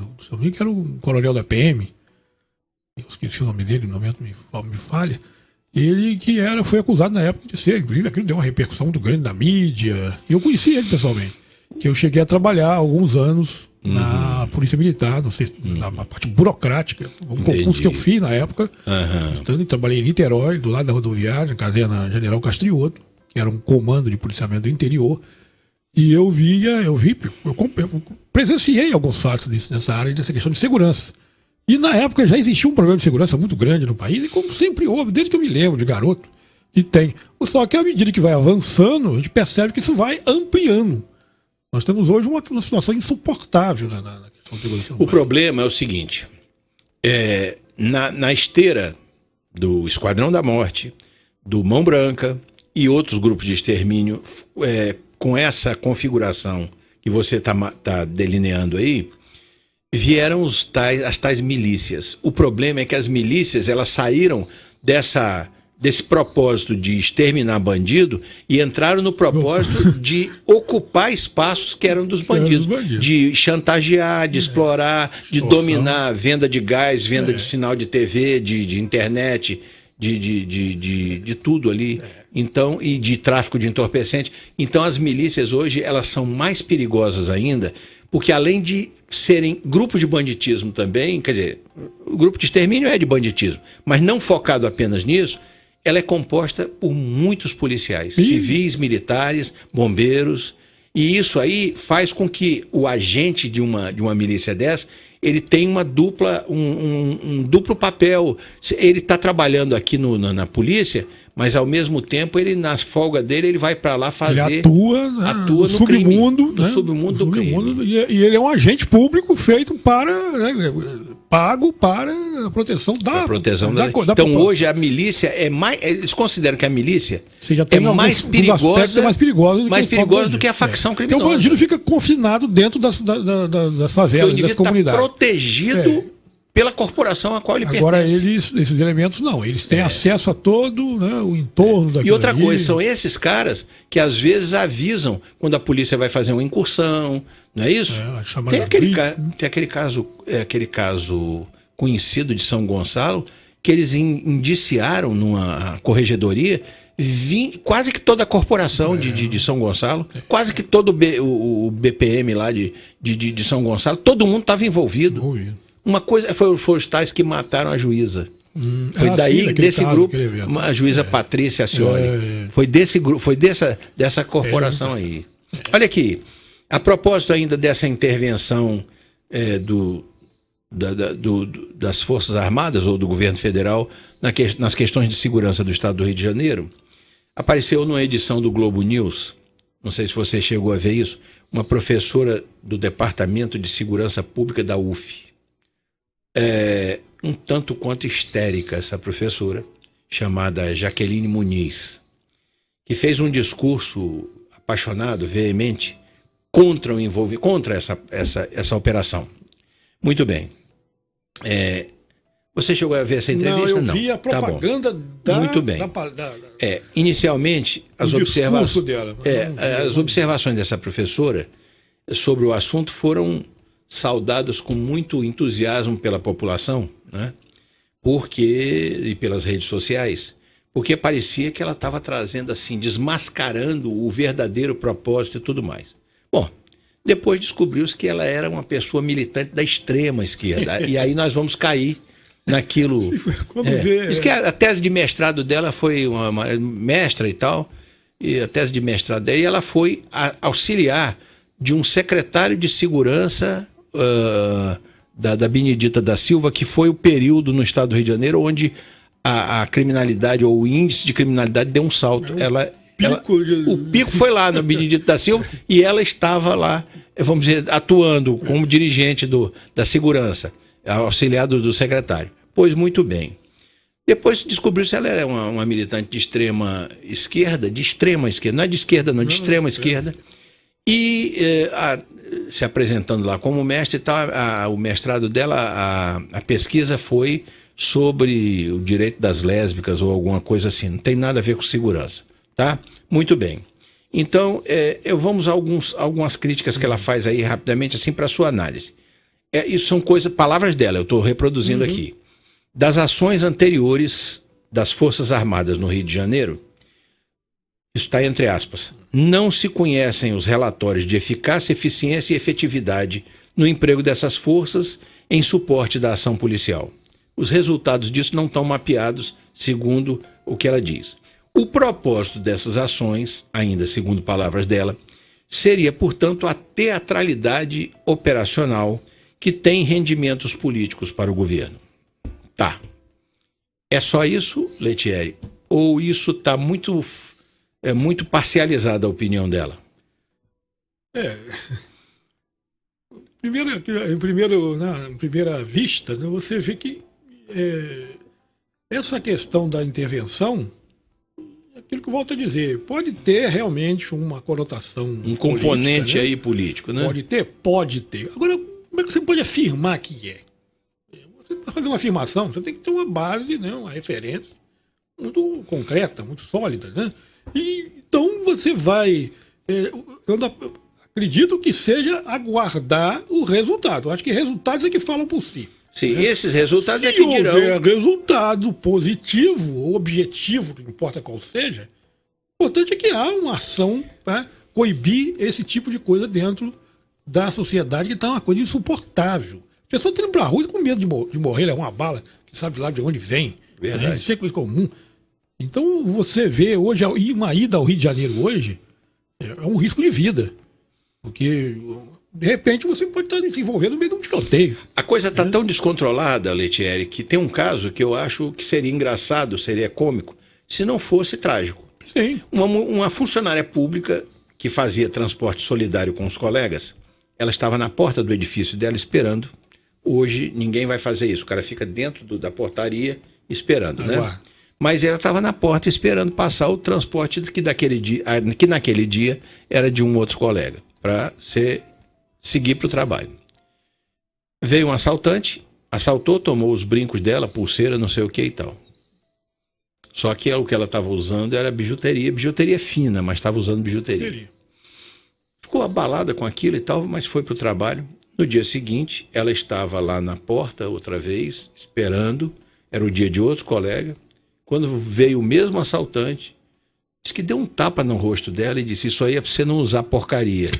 Que era o coronel da PM. Eu esqueci o nome dele, no momento me falha. Ele foi acusado na época de ser, inclusive aquilo deu uma repercussão muito grande na mídia. E eu conheci ele pessoalmente. Que eu cheguei a trabalhar há alguns anos na Polícia Militar, na parte burocrática, um concurso que eu fiz na época. Trabalhei em Niterói, do lado da rodoviária, na caserna General Castrioto, que era um comando de policiamento do interior. E eu presenciei alguns fatos nessa área, dessa questão de segurança. E na época já existia um problema de segurança muito grande no país, e como sempre houve, desde que eu me lembro de garoto, que tem. Só que à medida que vai avançando, a gente percebe que isso vai ampliando. Nós temos hoje uma situação insuportável na questão de segurança. O problema é o seguinte, na esteira do Esquadrão da Morte, do Mão Branca e outros grupos de extermínio, com essa configuração que você está delineando aí, vieram as tais milícias. O problema é que as milícias, elas saíram desse propósito de exterminar bandido e entraram no propósito de ocupar espaços que eram dos bandidos, de chantagear, de explorar, de dominar a venda de gás, venda de sinal de TV, de internet, de tudo ali. Então, e de tráfico de entorpecente. Então as milícias hoje, elas são mais perigosas ainda, porque além de serem grupos de banditismo também, quer dizer, o grupo de extermínio é de banditismo, mas não focado apenas nisso, ela é composta por muitos policiais, civis, militares, bombeiros, e isso aí faz com que o agente de uma milícia dessa, ele tem um duplo papel. Ele está trabalhando aqui na polícia, mas ao mesmo tempo, ele, na folga dele, ele vai para lá fazer... Ele atua no submundo, no submundo do crime. E ele é um agente público feito pago para a proteção da Então, hoje, a milícia é mais... Eles consideram que a milícia é mais perigosa do que a facção criminosa. Então, o bandido fica confinado dentro das favelas, das comunidades. Está protegido... pela corporação a qual ele Agora, pertence. esses elementos não, eles têm acesso a todo, né, o entorno daquilo. E outra coisa, são esses caras que às vezes avisam quando a polícia vai fazer uma incursão, não é isso? Tem aquele caso conhecido de São Gonçalo, que eles indiciaram numa corregedoria quase que toda a corporação de São Gonçalo, quase que todo o BPM lá de São Gonçalo, todo mundo estava envolvido. Uma coisa foi os tais que mataram a juíza. Foi daí, desse grupo, a juíza Patrícia Ascioli. Foi desse grupo, foi dessa corporação aí. Olha aqui, a propósito ainda dessa intervenção das Forças Armadas ou do governo federal nas questões de segurança do estado do Rio de Janeiro, apareceu numa edição do Globo News, não sei se você chegou a ver isso, uma professora do Departamento de Segurança Pública da UF. Um tanto quanto histérica essa professora, chamada Jaqueline Muniz, que fez um discurso apaixonado, veemente, contra essa operação. Muito bem. Você chegou a ver essa entrevista? Não, eu vi a propaganda Muito bem. Inicialmente, as observações dessa professora sobre o assunto foram saudadas com muito entusiasmo pela população, né? E pelas redes sociais, porque parecia que ela estava trazendo assim, desmascarando o verdadeiro propósito e tudo mais. Bom, depois descobriu-se que ela era uma pessoa militante da extrema esquerda, e aí nós vamos cair naquilo... Diz que a tese de mestrado dela foi uma mestra e tal, e a tese de mestrado dela, e ela foi auxiliar de um secretário de segurança da Benedita da Silva, que foi o período no estado do Rio de Janeiro onde a criminalidade ou o índice de criminalidade deu um salto. O pico foi lá no Benedita da Silva e ela estava lá, vamos dizer, atuando como dirigente da segurança, auxiliado do secretário. Pois muito bem. Depois descobriu-se que ela era uma militante de extrema esquerda, não é de esquerda não, de extrema esquerda. E se apresentando lá como mestre e tal, o mestrado dela, a pesquisa foi sobre o direito das lésbicas ou alguma coisa assim, não tem nada a ver com segurança, tá? Muito bem. Então, vamos a algumas críticas que ela faz aí rapidamente, assim, para a sua análise. Isso são palavras dela, eu estou reproduzindo aqui. Das ações anteriores das Forças Armadas no Rio de Janeiro, isso está entre aspas, não se conhecem os relatórios de eficácia, eficiência e efetividade no emprego dessas forças em suporte da ação policial. Os resultados disso não estão mapeados, segundo o que ela diz. O propósito dessas ações, ainda segundo palavras dela, seria, portanto, a teatralidade operacional que tem rendimentos políticos para o governo. Tá. É só isso, Letieri? Ou isso está muito parcializada a opinião dela? Na primeira vista, né, você vê que essa questão da intervenção, aquilo que eu volto a dizer, pode ter realmente uma conotação um componente política, né? Aí político, né? Pode ter. Agora, como é que você pode afirmar que é? Você, para fazer uma afirmação, você tem que ter uma base, né, uma referência muito concreta, muito sólida, né? E, então você vai... eu acredito que seja aguardar o resultado. Eu acho que resultados é que falam por si. Sim, né? Esses resultados é que dirão... Se houver resultado positivo ou objetivo, não importa qual seja, o importante é que há uma ação para coibir esse tipo de coisa dentro da sociedade, que está uma coisa insuportável. A pessoa está indo para a rua com medo de morrer, levar uma bala, que sabe lá de onde vem. Verdade. Né? Isso é coisa comum. Então você vê hoje, uma ida ao Rio de Janeiro hoje é um risco de vida. Porque, de repente, você pode estar se envolvendo no meio de um tiroteio. A coisa está tão descontrolada, Letieri, que tem um caso que eu acho que seria engraçado, seria cômico, se não fosse trágico. Sim. Uma funcionária pública que fazia transporte solidário com os colegas, ela estava na porta do edifício dela esperando. Hoje ninguém vai fazer isso, o cara fica dentro da portaria esperando, né? Mas ela estava na porta esperando passar o transporte que naquele dia era de um outro colega, para seguir para o trabalho. Veio um assaltante, assaltou, tomou os brincos dela, pulseira, não sei o que e tal. Só que o que ela estava usando era bijuteria fina, mas estava usando bijuteria. Ficou abalada com aquilo e tal, mas foi para o trabalho. No dia seguinte, ela estava lá na porta outra vez, esperando, era o dia de outro colega. Quando veio o mesmo assaltante, disse que deu um tapa no rosto dela e disse: isso aí é para você não usar porcaria.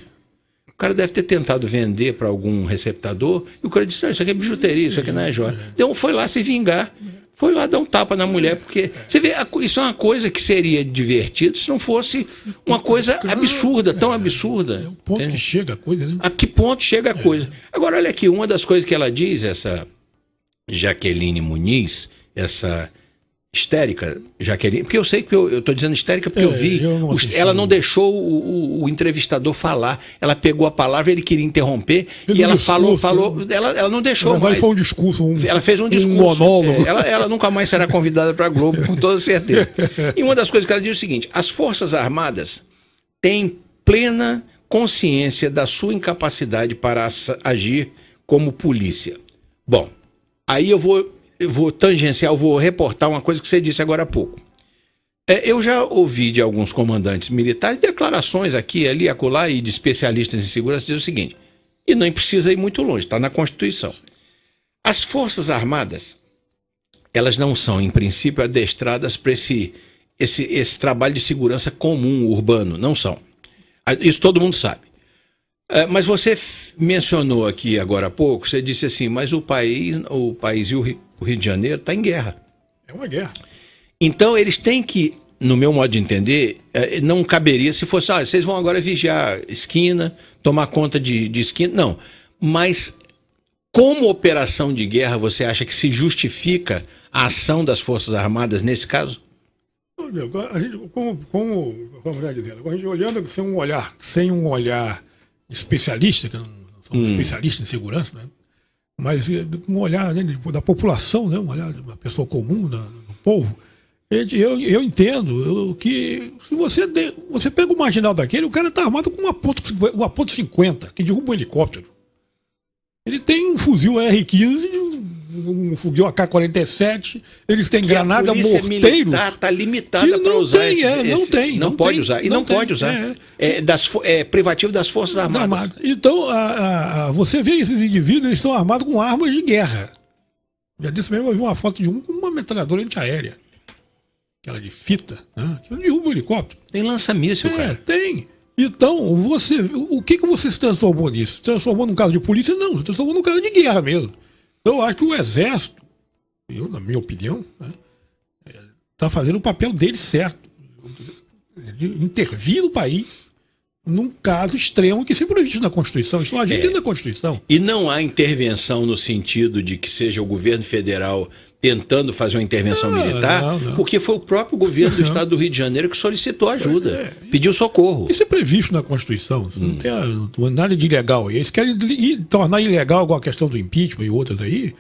O cara deve ter tentado vender para algum receptador, e o cara disse: não, isso aqui é bijuteria, isso aqui não é joia. Então foi lá se vingar, foi lá dar um tapa na mulher, porque você vê, isso é uma coisa que seria divertido se não fosse uma coisa absurda, tão absurda. É o ponto que chega a coisa, né? A que ponto chega a coisa? Agora, olha aqui, uma das coisas que ela diz, essa Jaqueline Muniz, essa histérica, Jaqueline, porque eu sei que eu estou dizendo histérica porque eu vi, ela não deixou o entrevistador falar, ela pegou a palavra, ele queria interromper, e ela falou, ela não deixou mais. Foi um discurso, ela fez um discurso, monólogo. Ela nunca mais será convidada para a Globo, com toda certeza. E uma das coisas que ela diz é o seguinte: as Forças Armadas têm plena consciência da sua incapacidade para agir como polícia. Bom, aí eu vou tangenciar, eu vou reportar uma coisa que você disse agora há pouco. Eu já ouvi de alguns comandantes militares declarações aqui, ali, acolá, e de especialistas em segurança dizer o seguinte, e nem precisa ir muito longe, está na Constituição. As Forças Armadas, elas não são, em princípio, adestradas para esse trabalho de segurança comum, urbano, não são. Isso todo mundo sabe. Mas você mencionou aqui agora há pouco, você disse assim, mas o país e o Rio de Janeiro está em guerra. É uma guerra. Então eles têm que, no meu modo de entender, não caberia se fosse, vocês vão agora vigiar esquina, tomar conta de esquina, não. Mas como operação de guerra, você acha que se justifica a ação das Forças Armadas nesse caso? A gente, como vamos dizer, a gente olhando sem um olhar especialista, que não somos especialistas em segurança, né? Mas um olhar, né, da população, né, um olhar de uma pessoa comum, do povo, eu entendo que se você pega o marginal daquele, o cara está armado com uma ponto .50, que derruba um helicóptero. Ele tem um fuzil R-15, um fuzil AK-47, eles têm granada morteiro. Está limitada para usar não pode usar. E não pode usar. É privativo das Forças Armadas. Então, você vê esses indivíduos, eles estão armados com armas de guerra. Já disse mesmo, eu vi uma foto de um com uma metralhadora antiaérea. aquela de fita, né? Que derruba o helicóptero. Tem lança-míssil, cara. Tem. Então, o que você se transformou nisso? Se transformou num caso de polícia? Não, se transformou num caso de guerra mesmo. Eu acho que o Exército, na minha opinião, está fazendo o papel dele certo. De intervir no país num caso extremo que sempre existe na Constituição. Isso a gente tem na Constituição. E não há intervenção no sentido de que seja o governo federal tentando fazer uma intervenção militar, não. Porque foi o próprio governo do estado do Rio de Janeiro que solicitou ajuda, pediu socorro. Isso é previsto na Constituição, não tem nada de ilegal. Eles querem tornar ilegal igual a questão do impeachment e outras aí,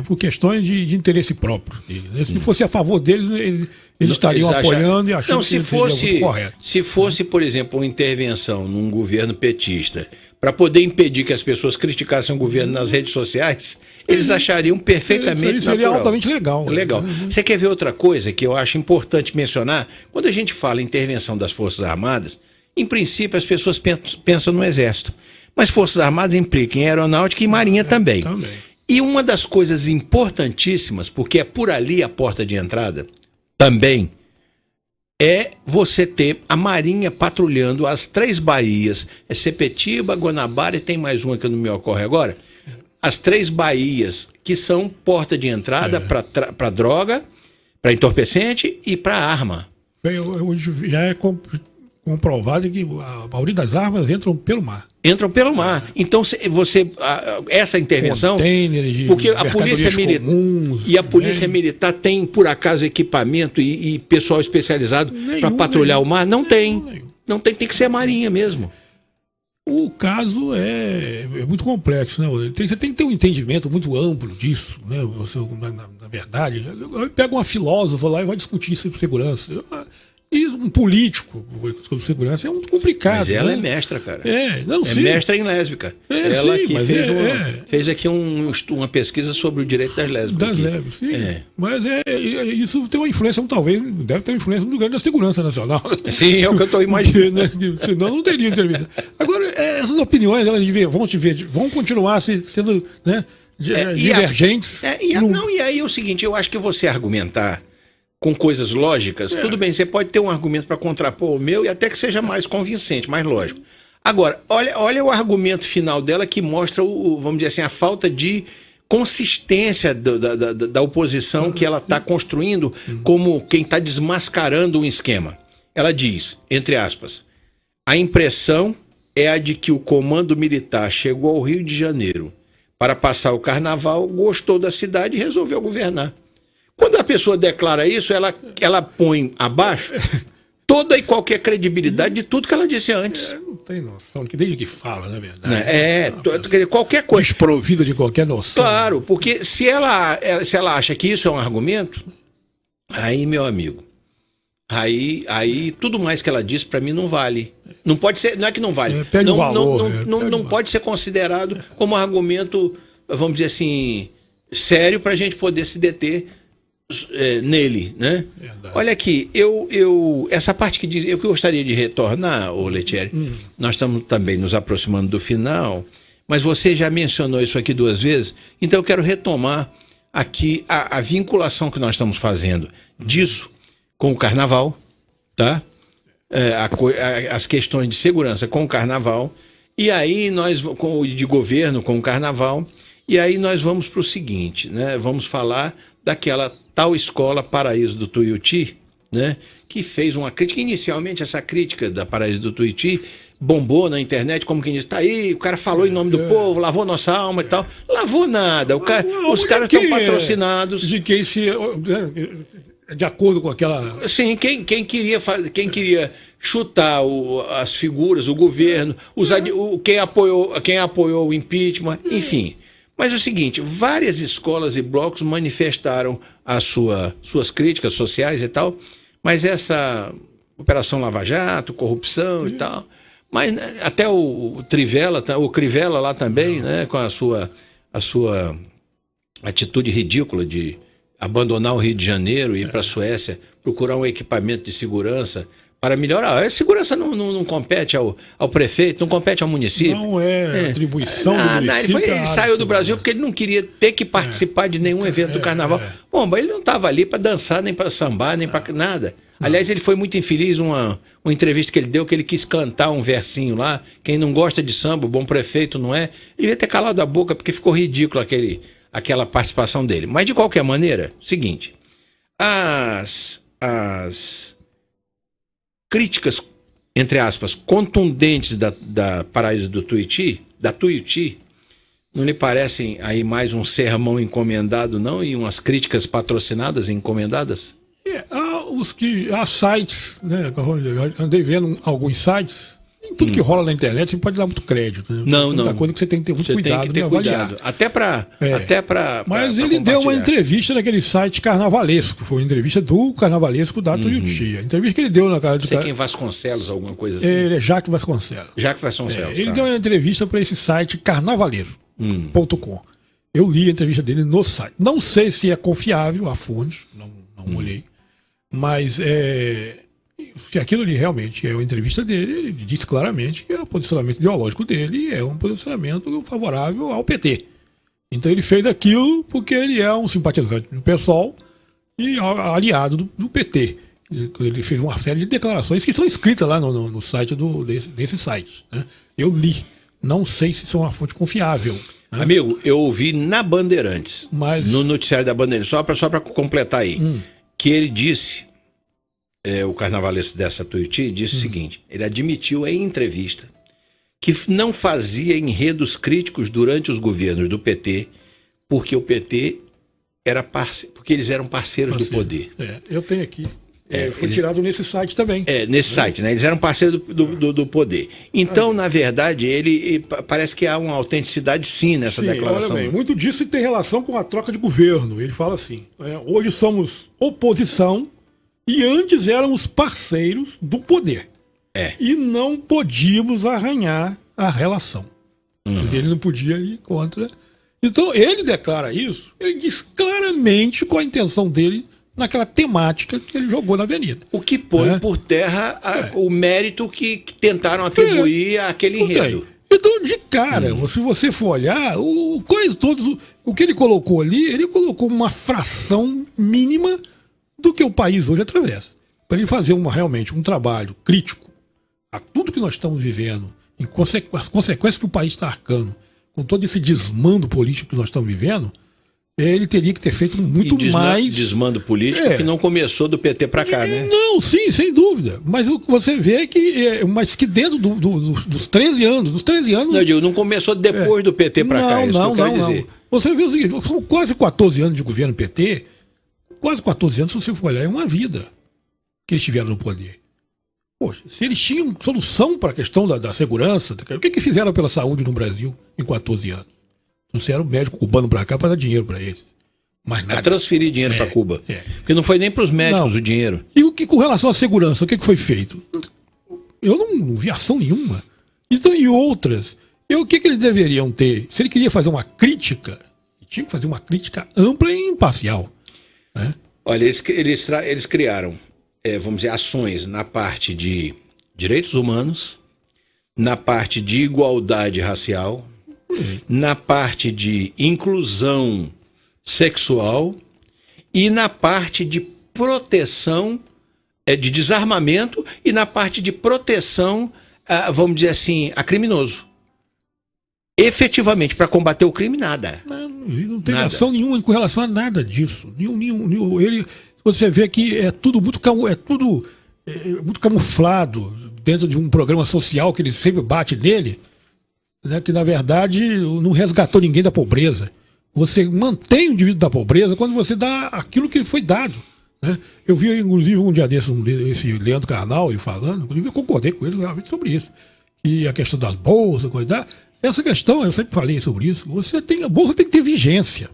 por questões de interesse próprio. Se fosse a favor deles, eles estariam apoiando e achando que seria muito correto. Se fosse, por exemplo, uma intervenção num governo petista para poder impedir que as pessoas criticassem o governo nas redes sociais, eles achariam perfeitamente seria natural. altamente legal. Legal. Você quer ver outra coisa que eu acho importante mencionar? Quando a gente fala em intervenção das Forças Armadas, em princípio as pessoas pensam no Exército. Mas Forças Armadas implicam em aeronáutica e marinha também. E uma das coisas importantíssimas, porque é por ali a porta de entrada, também, é você ter a Marinha patrulhando as 3 baías, Sepetiba, Guanabara e tem mais uma que não me ocorre agora, as 3 baías que são porta de entrada para droga, para entorpecente e para arma. Já é comprovado que a maioria das armas entram pelo mar. Entram pelo mar. Então essa intervenção, porque a polícia militar a polícia militar tem por acaso equipamento e pessoal especializado para patrulhar o mar? Não tem. Não tem, tem que ser a Marinha mesmo. O caso é muito complexo, né? Você tem que ter um entendimento muito amplo disso, né? Você, na verdade, pega uma filósofa lá e vai discutir sobre segurança. E um político sobre segurança é muito complicado. Mas ela é mestra, cara. É mestra em lésbica. Ela que fez aqui uma pesquisa sobre o direito das lésbicas. Sim. Mas isso tem uma influência, talvez, deve ter uma influência muito grande da segurança nacional. Sim, é o que eu estou imaginando. Senão não teria intervido. Agora, essas opiniões, elas vão continuar sendo divergentes. E aí é o seguinte, eu acho que você argumentar com coisas lógicas, tudo bem, você pode ter um argumento para contrapor o meu e até que seja mais convincente, mais lógico. Agora, olha o argumento final dela que mostra, vamos dizer assim, a falta de consistência da oposição que ela está construindo como quem está desmascarando um esquema. Ela diz, entre aspas, a impressão é a de que o comando militar chegou ao Rio de Janeiro para passar o carnaval, gostou da cidade e resolveu governar. Quando a pessoa declara isso, ela põe abaixo toda e qualquer credibilidade de tudo que ela disse antes. Não tem noção, que desde que fala, na verdade. Qualquer coisa. Desprovida de qualquer noção. Claro, porque se ela acha que isso é um argumento, aí, meu amigo, aí tudo mais que ela disse para mim não vale. Não pode ser, não é que não vale. Não pode ser considerado como argumento, vamos dizer assim, sério para a gente poder se deter nele, né? Verdade. Olha aqui, essa parte que diz, eu gostaria de retornar, Letieri, nós estamos também nos aproximando do final, mas você já mencionou isso aqui 2 vezes, então eu quero retomar aqui a vinculação que nós estamos fazendo disso com o carnaval, tá? As questões de segurança com o carnaval, e aí de governo com o carnaval, e aí nós vamos para o seguinte, né? Vamos falar daquela tal escola Paraíso do Tuiuti, né? Que fez uma crítica. Inicialmente, essa crítica da Paraíso do Tuiuti bombou na internet, como quem diz, tá aí, o cara falou em nome do povo, lavou nossa alma e tal. Lavou nada. Os caras estão patrocinados. De quem de acordo com aquela... Sim, quem queria chutar as figuras, o governo, quem apoiou o impeachment, enfim. Mas é o seguinte, várias escolas e blocos manifestaram suas críticas sociais e tal, mas essa Operação Lava Jato, corrupção e tal, mas até o Crivella lá também, né, com a sua atitude ridícula de abandonar o Rio de Janeiro e ir para a Suécia, procurar um equipamento de segurança Para melhorar. A segurança não compete ao prefeito, não compete ao município. Não é atribuição do município. Ele saiu do Brasil porque ele não queria ter que participar de nenhum evento do carnaval. Bom, mas ele não estava ali para dançar, nem para sambar, nem para nada. Aliás, ele foi muito infeliz uma entrevista que ele deu, que ele quis cantar um versinho lá. Quem não gosta de samba, o bom prefeito não é. Ele devia ter calado a boca porque ficou ridículo aquela participação dele. Mas, de qualquer maneira, seguinte, as críticas, entre aspas, contundentes da Paraíso do Tuiuti, não lhe parecem aí mais um sermão encomendado, não? E umas críticas patrocinadas e encomendadas? Há sites, né? Eu andei vendo alguns sites. Em tudo que rola na internet, você pode dar muito crédito. Né? Não. Muita coisa que você tem que ter muito cuidado. Tem que ter cuidado. Até para. Mas ele deu uma entrevista naquele site carnavalesco. Foi uma entrevista do carnavalesco da Tuiuti. A entrevista que ele deu na casa do. Você quem Vasconcelos, alguma coisa assim? Ele é Jaque Vasconcelos. Ele deu uma entrevista para esse site carnavalesco.com. Eu li a entrevista dele no site. Não sei se é confiável a fonte, não olhei. Mas se aquilo ali realmente é uma entrevista dele, ele diz claramente que o posicionamento ideológico dele é um posicionamento favorável ao PT. Então ele fez aquilo porque ele é um simpatizante do PSOL e aliado do PT. Ele fez uma série de declarações que são escritas lá no site desse site. Né? Eu li. Não sei se são uma fonte confiável. Né? Amigo, eu ouvi na Bandeirantes, no noticiário da Bandeirantes, só para completar aí, que ele disse, o carnavalesco dessa Tuiuti, disse o seguinte, ele admitiu em entrevista que não fazia enredos críticos durante os governos do PT, porque o PT porque eles eram parceiros do poder. Eu tenho aqui. Foi tirado nesse site também. Nesse site, né? Eles eram parceiros do poder. Então, na verdade, ele parece que há uma autenticidade sim nessa declaração. Olha bem, muito disso tem relação com a troca de governo. Ele fala assim, hoje somos oposição e antes éramos parceiros do poder. E não podíamos arranhar a relação. Ele não podia ir contra. Então, ele declara isso, ele diz claramente qual a intenção dele naquela temática que ele jogou na Avenida. O que põe por terra o mérito que tentaram atribuir àquele enredo. Então, de cara, se você for olhar, o que ele colocou ali, ele colocou uma fração mínima do que o país hoje atravessa. Para ele fazer realmente um trabalho crítico a tudo que nós estamos vivendo, as consequências que o país está arcando, com todo esse desmando político que nós estamos vivendo, ele teria que ter feito muito mais... Desmando político que não começou do PT para cá, né? Não, sim, sem dúvida. Mas o que você vê é que dentro dos 13 anos... Não, eu digo, não começou depois do PT para cá, é isso que eu quero dizer. Você vê o seguinte, são quase 14 anos de governo PT, quase 14 anos, se você for olhar, é uma vida que eles tiveram no poder. Poxa, se eles tinham solução para a questão da segurança, o que fizeram pela saúde no Brasil em 14 anos? Trouxeram o médico cubano para cá para dar dinheiro para eles. Mas nada. Transferir dinheiro para Cuba. Porque não foi nem para os médicos o dinheiro. E com relação à segurança, o que foi feito? Eu não vi ação nenhuma. Então, e outras? O que eles deveriam ter? Se ele queria fazer uma crítica, tinha que fazer uma crítica ampla e imparcial. Né? Olha, eles criaram, vamos dizer, ações na parte de direitos humanos, na parte de igualdade racial, na parte de inclusão sexual e na parte de proteção, de desarmamento e na parte de proteção, vamos dizer assim, a criminoso. Efetivamente, para combater o crime, nada. Não tem ação nenhuma com relação a nada disso. Você vê que é tudo muito camuflado dentro de um programa social que ele sempre bate nele, né, que na verdade não resgatou ninguém da pobreza. Você mantém o indivíduo da pobreza quando você dá aquilo que foi dado. Né? Eu vi, inclusive, um dia desses, esse Leandro Carnal, ele falando, inclusive eu concordei com ele realmente sobre isso. E a questão das bolsas, essa questão, eu sempre falei sobre isso, a bolsa tem que ter vigência.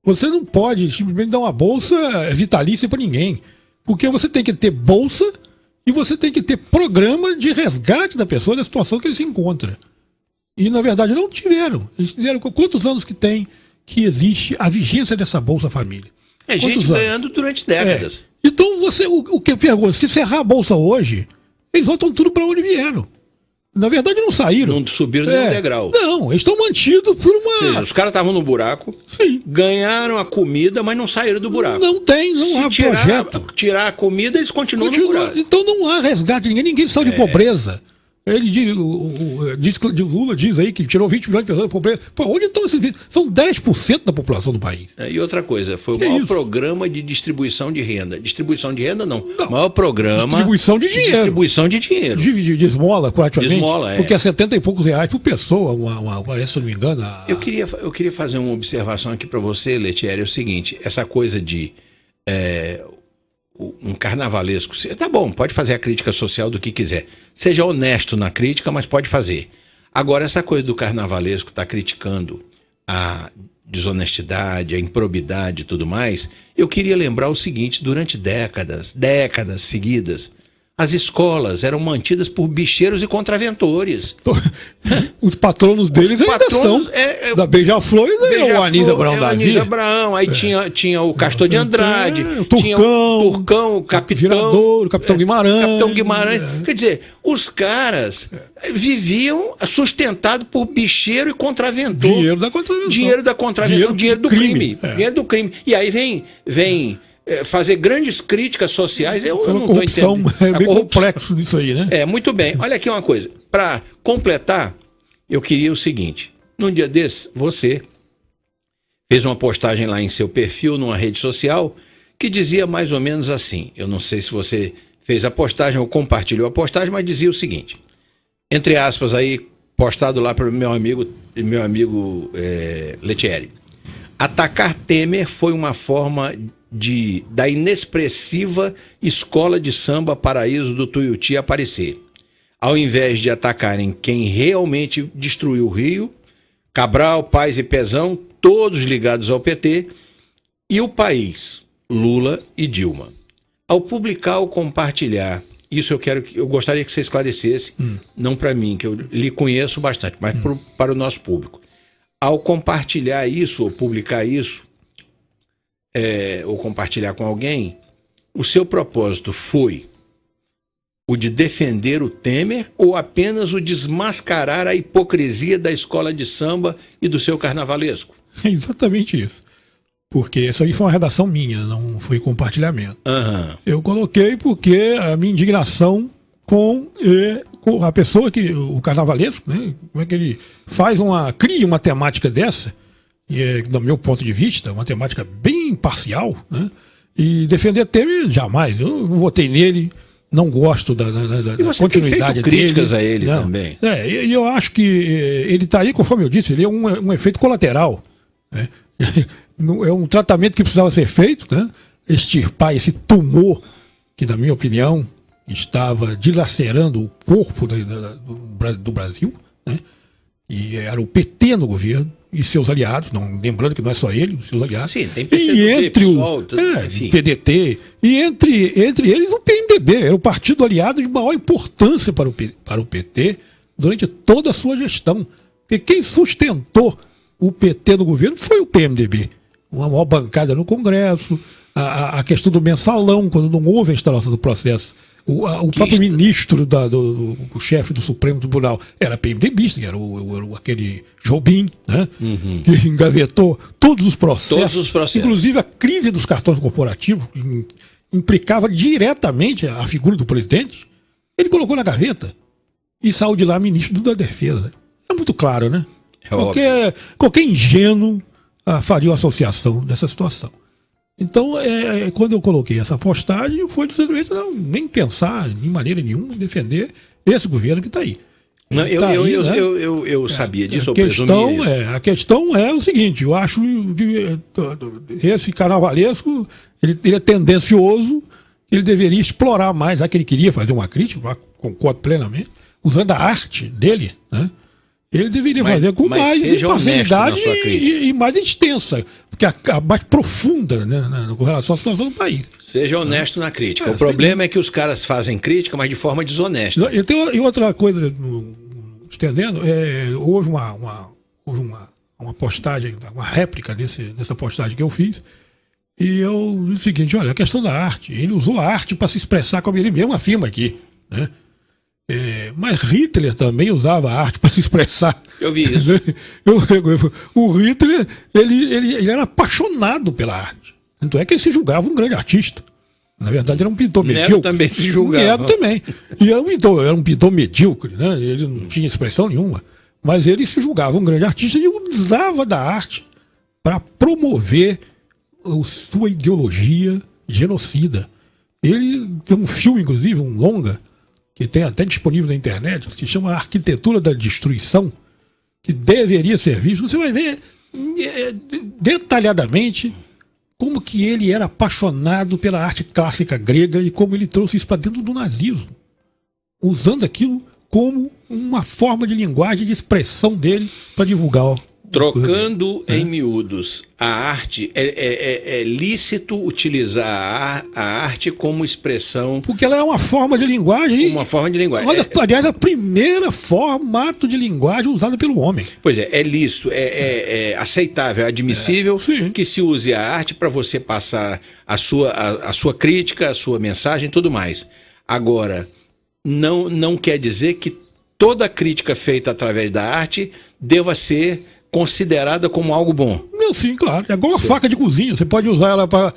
Você não pode simplesmente dar uma bolsa vitalícia para ninguém. Porque você tem que ter bolsa e você tem que ter programa de resgate da pessoa da situação que ele se encontra. E, na verdade, não tiveram. Eles fizeram quantos anos que existe a vigência dessa Bolsa Família? Gente ganhando durante décadas. Então, o que eu pergunto, se cerrar a Bolsa hoje, eles voltam tudo para onde vieram. Na verdade, não saíram. Não subiram nenhum degrau. Não, eles estão mantidos por uma... Os caras estavam no buraco, Sim. Ganharam a comida, mas não saíram do buraco. Não há projeto. Tirar a comida, eles continuam no buraco. Então não há resgate, ninguém saiu de pobreza. Ele diz, Lula diz aí que tirou 20 milhões de pessoas da pobreza. Pô, onde estão esses 20? São 10% da população do país. E outra coisa, foi o maior programa de distribuição de renda. Distribuição de renda, não. O maior programa... Distribuição de dinheiro. Distribuição de dinheiro. De esmola, praticamente. De esmola, Porque é 70 e poucos reais por pessoa, se eu não me engano. Eu queria fazer uma observação aqui para você, Letieri, é o seguinte, essa coisa de... um carnavalesco, tá bom, pode fazer a crítica social do que quiser. Seja honesto na crítica, mas pode fazer. Agora, essa coisa do carnavalesco tá criticando a desonestidade, a improbidade e tudo mais, eu queria lembrar o seguinte, durante décadas seguidas, as escolas eram mantidas por bicheiros e contraventores. Os patronos deles ainda são da Beija-Flor e o Anísio Abraão da Anísio Abraão, aí tinha o Castor de Andrade, tinha o Turcão, o Capitão, o Capitão Guimarães. Capitão Guimarães. Quer dizer, os caras viviam sustentados por bicheiro e contraventor. Dinheiro da contravenção. Dinheiro do crime. Dinheiro do crime. E aí vem fazer grandes críticas sociais, eu não estou entendendo. É meio complexo disso aí, né? Muito bem. Olha aqui uma coisa. Para completar, eu queria o seguinte. Num dia desses, você fez uma postagem lá em seu perfil, numa rede social, que dizia mais ou menos assim. Eu não sei se você fez a postagem ou compartilhou a postagem, mas dizia o seguinte. Entre aspas aí, postado lá para o meu amigo Letieri. Atacar Temer foi uma forma da inexpressiva escola de samba Paraíso do Tuiuti aparecer. Ao invés de atacarem quem realmente destruiu o Rio, Cabral, Paes e Pezão, todos ligados ao PT, e o país, Lula e Dilma. Ao publicar ou compartilhar, isso eu gostaria que você esclarecesse, não para mim, que eu lhe conheço bastante, mas para o nosso público. Ao compartilhar isso, ou publicar isso, ou compartilhar com alguém, o seu propósito foi o de defender o Temer ou apenas o desmascarar a hipocrisia da escola de samba e do seu carnavalesco? É exatamente isso. Porque isso aí foi uma redação minha, não foi compartilhamento. Eu coloquei porque a minha indignação com a pessoa que, o carnavalesco, né? Como é que ele cria uma temática dessa, e do meu ponto de vista, uma temática bem imparcial, né? E defender Temer, jamais. Eu não votei nele, não gosto da continuidade dele. Críticas a ele também. E eu acho que ele está aí, conforme eu disse, ele é um efeito colateral. Né? É um tratamento que precisava ser feito, né? Extirpar esse tumor que, na minha opinião, estava dilacerando o corpo do Brasil, né? E era o PT no governo e seus aliados, lembrando que não é só ele, os seus aliados. Sim, tem PCdoB, e entre PSOL, enfim. PDT, e entre eles o PMDB, era o partido aliado de maior importância para o PT durante toda a sua gestão. Porque quem sustentou o PT no governo foi o PMDB. Uma maior bancada no Congresso, a questão do mensalão, quando não houve a instalação do processo. O próprio ministro, o chefe do Supremo Tribunal, era PMDBista, era aquele Jobim, né? Que engavetou todos os processos. Inclusive a crise dos cartões corporativos, que implicava diretamente a figura do presidente. Ele colocou na gaveta e saiu de lá ministro da Defesa. É muito claro, né? Qualquer ingênuo faria uma associação dessa situação. Então, quando eu coloquei essa postagem, foi simplesmente nem pensar, de maneira nenhuma, defender esse governo que está aí. Eu sabia disso, eu presumi isso. A questão é o seguinte, eu acho esse carnavalesco, ele é tendencioso, ele deveria explorar mais, já que ele queria fazer uma crítica, concordo plenamente, usando a arte dele, né? Ele deveria fazer com mais imparcialidade e mais extensa, porque mais profunda, né, com relação à situação do país. Seja honesto na crítica. O problema é que os caras fazem crítica, mas de forma desonesta. E outra coisa, estendendo, houve uma postagem, uma réplica dessa postagem que eu fiz, E eu disse o seguinte, olha, a questão da arte, ele usou a arte para se expressar, como ele mesmo afirma aqui, né? Mas Hitler também usava a arte para se expressar. Eu vi isso. O Hitler, ele era apaixonado pela arte. Tanto é que ele se julgava um grande artista. Na verdade, era um pintor medíocre. Neto também se julgava. Neto também. E era um pintor medíocre, né? Ele não tinha expressão nenhuma. Mas ele se julgava um grande artista e usava da arte para promover sua ideologia genocida. Ele tem um filme, inclusive, um longa, que tem até disponível na internet, que se chama Arquitetura da Destruição, que deveria ser visto. Você vai ver detalhadamente como que ele era apaixonado pela arte clássica grega e como ele trouxe isso para dentro do nazismo, usando aquilo como uma forma de linguagem, de expressão dele para divulgar. Trocando em miúdos, a arte, é lícito utilizar a arte como expressão... Porque ela é uma forma de linguagem... Uma forma de linguagem. Olha, aliás, a primeira formato de linguagem usada pelo homem. Pois é lícito, é aceitável, é admissível que se use a arte para você passar a sua crítica, a sua mensagem e tudo mais. Agora, não quer dizer que toda crítica feita através da arte deva ser considerada como algo bom. Sim, claro. É igual uma faca de cozinha. Você pode usar ela para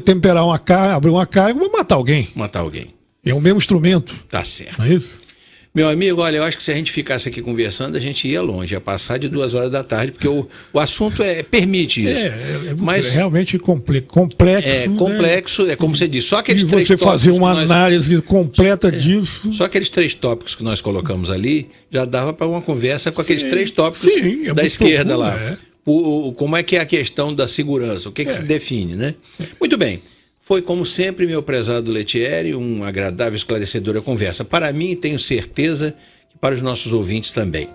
temperar uma carne, abrir uma carne e matar alguém. Matar alguém. É o mesmo instrumento. Tá certo. Não é isso? Meu amigo, olha, eu acho que se a gente ficasse aqui conversando, a gente ia longe, ia passar de 2 horas da tarde, porque o assunto permite isso. Mas realmente complexo. Complexo, como você disse, só aqueles 3 tópicos. Você fazer uma análise completa disso. Só aqueles 3 tópicos que nós colocamos ali, já dava para uma conversa com aqueles 3 tópicos da esquerda profundo, lá. Como é que é a questão da segurança, o que se define, né? Muito bem. Foi, como sempre, meu prezado Lettieri, uma agradável e esclarecedora conversa. Para mim, tenho certeza que para os nossos ouvintes também.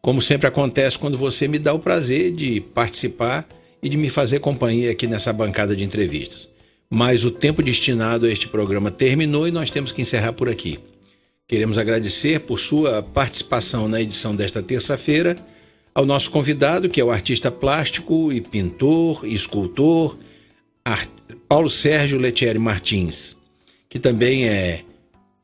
Como sempre acontece quando você me dá o prazer de participar e de me fazer companhia aqui nessa bancada de entrevistas. Mas o tempo destinado a este programa terminou e nós temos que encerrar por aqui. Queremos agradecer por sua participação na edição desta terça-feira ao nosso convidado, que é o artista plástico e pintor e escultor, Paulo Sérgio Lettieri Martins, que também é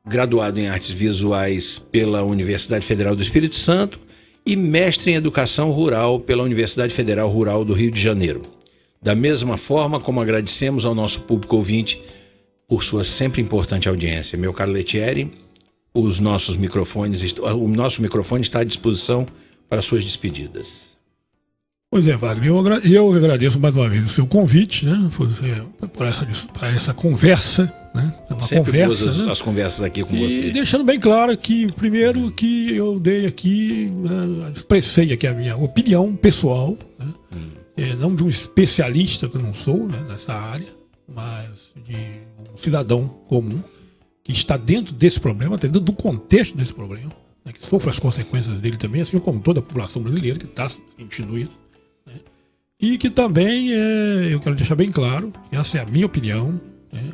graduado em artes visuais pela Universidade Federal do Espírito Santo e mestre em educação rural pela Universidade Federal Rural do Rio de Janeiro. Da mesma forma como agradecemos ao nosso público ouvinte por sua sempre importante audiência. Meu caro Lettieri, o nosso microfone está à disposição para suas despedidas. Pois é, Wagner, eu agradeço mais uma vez o seu convite, né, por essa conversa, né, uma sempre conversa, né? As conversas aqui com você. E deixando bem claro que, primeiro, que eu dei aqui, né, expressei aqui a minha opinião pessoal, né, não de um especialista, que eu não sou, né, nessa área, mas de um cidadão comum que está dentro desse problema, dentro do contexto desse problema, né, que sofre as consequências dele também, assim como toda a população brasileira que está sentindo isso. E que também, eu quero deixar bem claro, que essa é a minha opinião, né?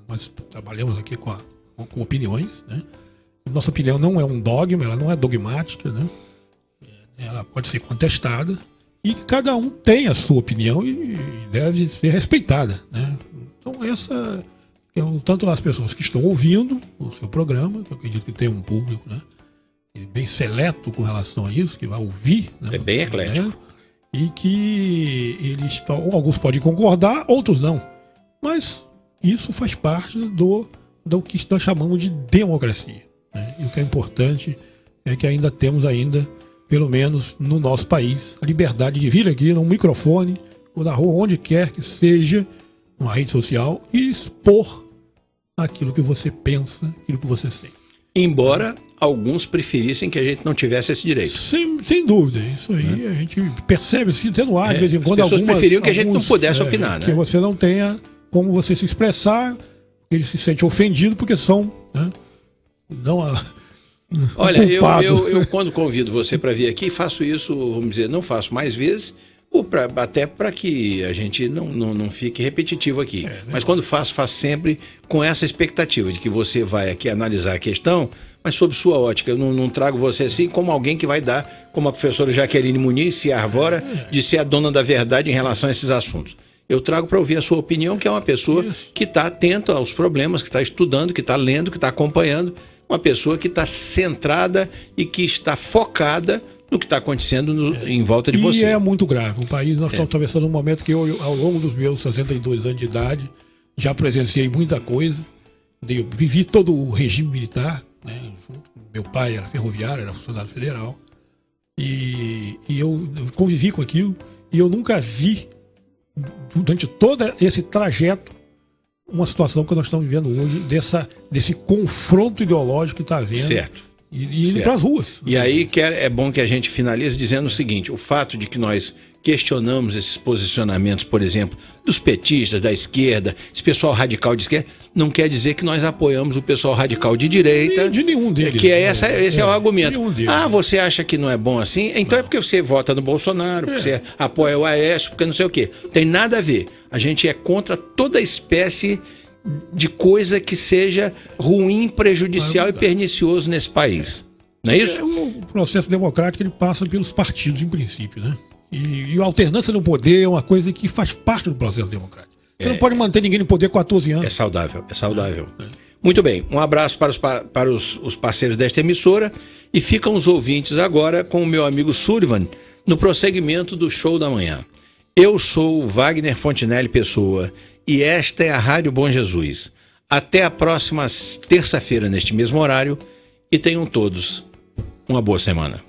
Nós trabalhamos aqui com opiniões, né? Nossa opinião não é um dogma, ela não é dogmática, né? Ela pode ser contestada e que cada um tem a sua opinião e deve ser respeitada, né? Então essa, tanto as pessoas que estão ouvindo o seu programa, que eu acredito que tem um público, né, bem seleto com relação a isso, que vai ouvir, né? É bem eclético. Né? E que alguns podem concordar, outros não. Mas isso faz parte do que nós chamamos de democracia, né? E o que é importante é que ainda temos, pelo menos no nosso país, a liberdade de vir aqui num microfone, ou na rua, onde quer que seja, numa rede social, e expor aquilo que você pensa, aquilo que você sente. Embora alguns preferissem que a gente não tivesse esse direito. Sem dúvida. Isso aí a gente percebe, sendo ar, de vez em quando. As pessoas preferiam que a gente não pudesse opinar, né? Que você não tenha como você se expressar, ele se sente ofendido porque são... Né, olha, eu quando convido você para vir aqui, faço isso, vamos dizer, não faço mais vezes, até para que a gente não fique repetitivo aqui. Mas quando faço sempre com essa expectativa de que você vai aqui analisar a questão, mas sob sua ótica. Eu não trago você assim como alguém que vai dar, como a professora Jaqueline Muniz se arvora, de ser a dona da verdade em relação a esses assuntos. Eu trago para ouvir a sua opinião, que é uma pessoa que está atenta aos problemas, que está estudando, que está lendo, que está acompanhando. Uma pessoa que está centrada e que está focada no que está acontecendo em volta de você. E é muito grave. O país, nós estamos atravessando um momento que eu, ao longo dos meus 62 anos de idade, já presenciei muita coisa. Eu vivi todo o regime militar, né? Meu pai era ferroviário, era funcionário federal. E eu convivi com aquilo. E eu nunca vi, durante todo esse trajeto, uma situação que nós estamos vivendo hoje, desse confronto ideológico que está havendo. Certo. E indo para as ruas. E aí é bom que a gente finalize dizendo o seguinte: o fato de que nós questionamos esses posicionamentos, por exemplo, dos petistas, da esquerda, esse pessoal radical de esquerda, não quer dizer que nós apoiamos o pessoal radical de direita. De nenhum deles. Que esse é o argumento. Deles. Você acha que não é bom assim? Então é porque você vota no Bolsonaro, porque você apoia o Aécio, porque não sei o quê. Tem nada a ver. A gente é contra toda espécie de coisa que seja ruim, prejudicial e pernicioso nesse país. Não é isso? O processo democrático ele passa pelos partidos, em princípio, né? E a alternância no poder é uma coisa que faz parte do processo democrático. Você não pode manter ninguém no poder 14 anos. É saudável. Muito bem, um abraço para os parceiros desta emissora e ficam os ouvintes agora com o meu amigo Sullivan no prosseguimento do Show da Manhã. Eu sou o Wagner Fontinelli Pessoa e esta é a Rádio Bom Jesus. Até a próxima terça-feira neste mesmo horário e tenham todos uma boa semana.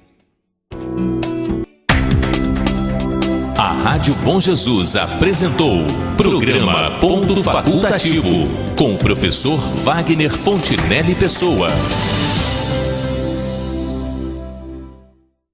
A Rádio Bom Jesus apresentou Programa Ponto Facultativo com o professor Wagner Fontinelli Pessoa.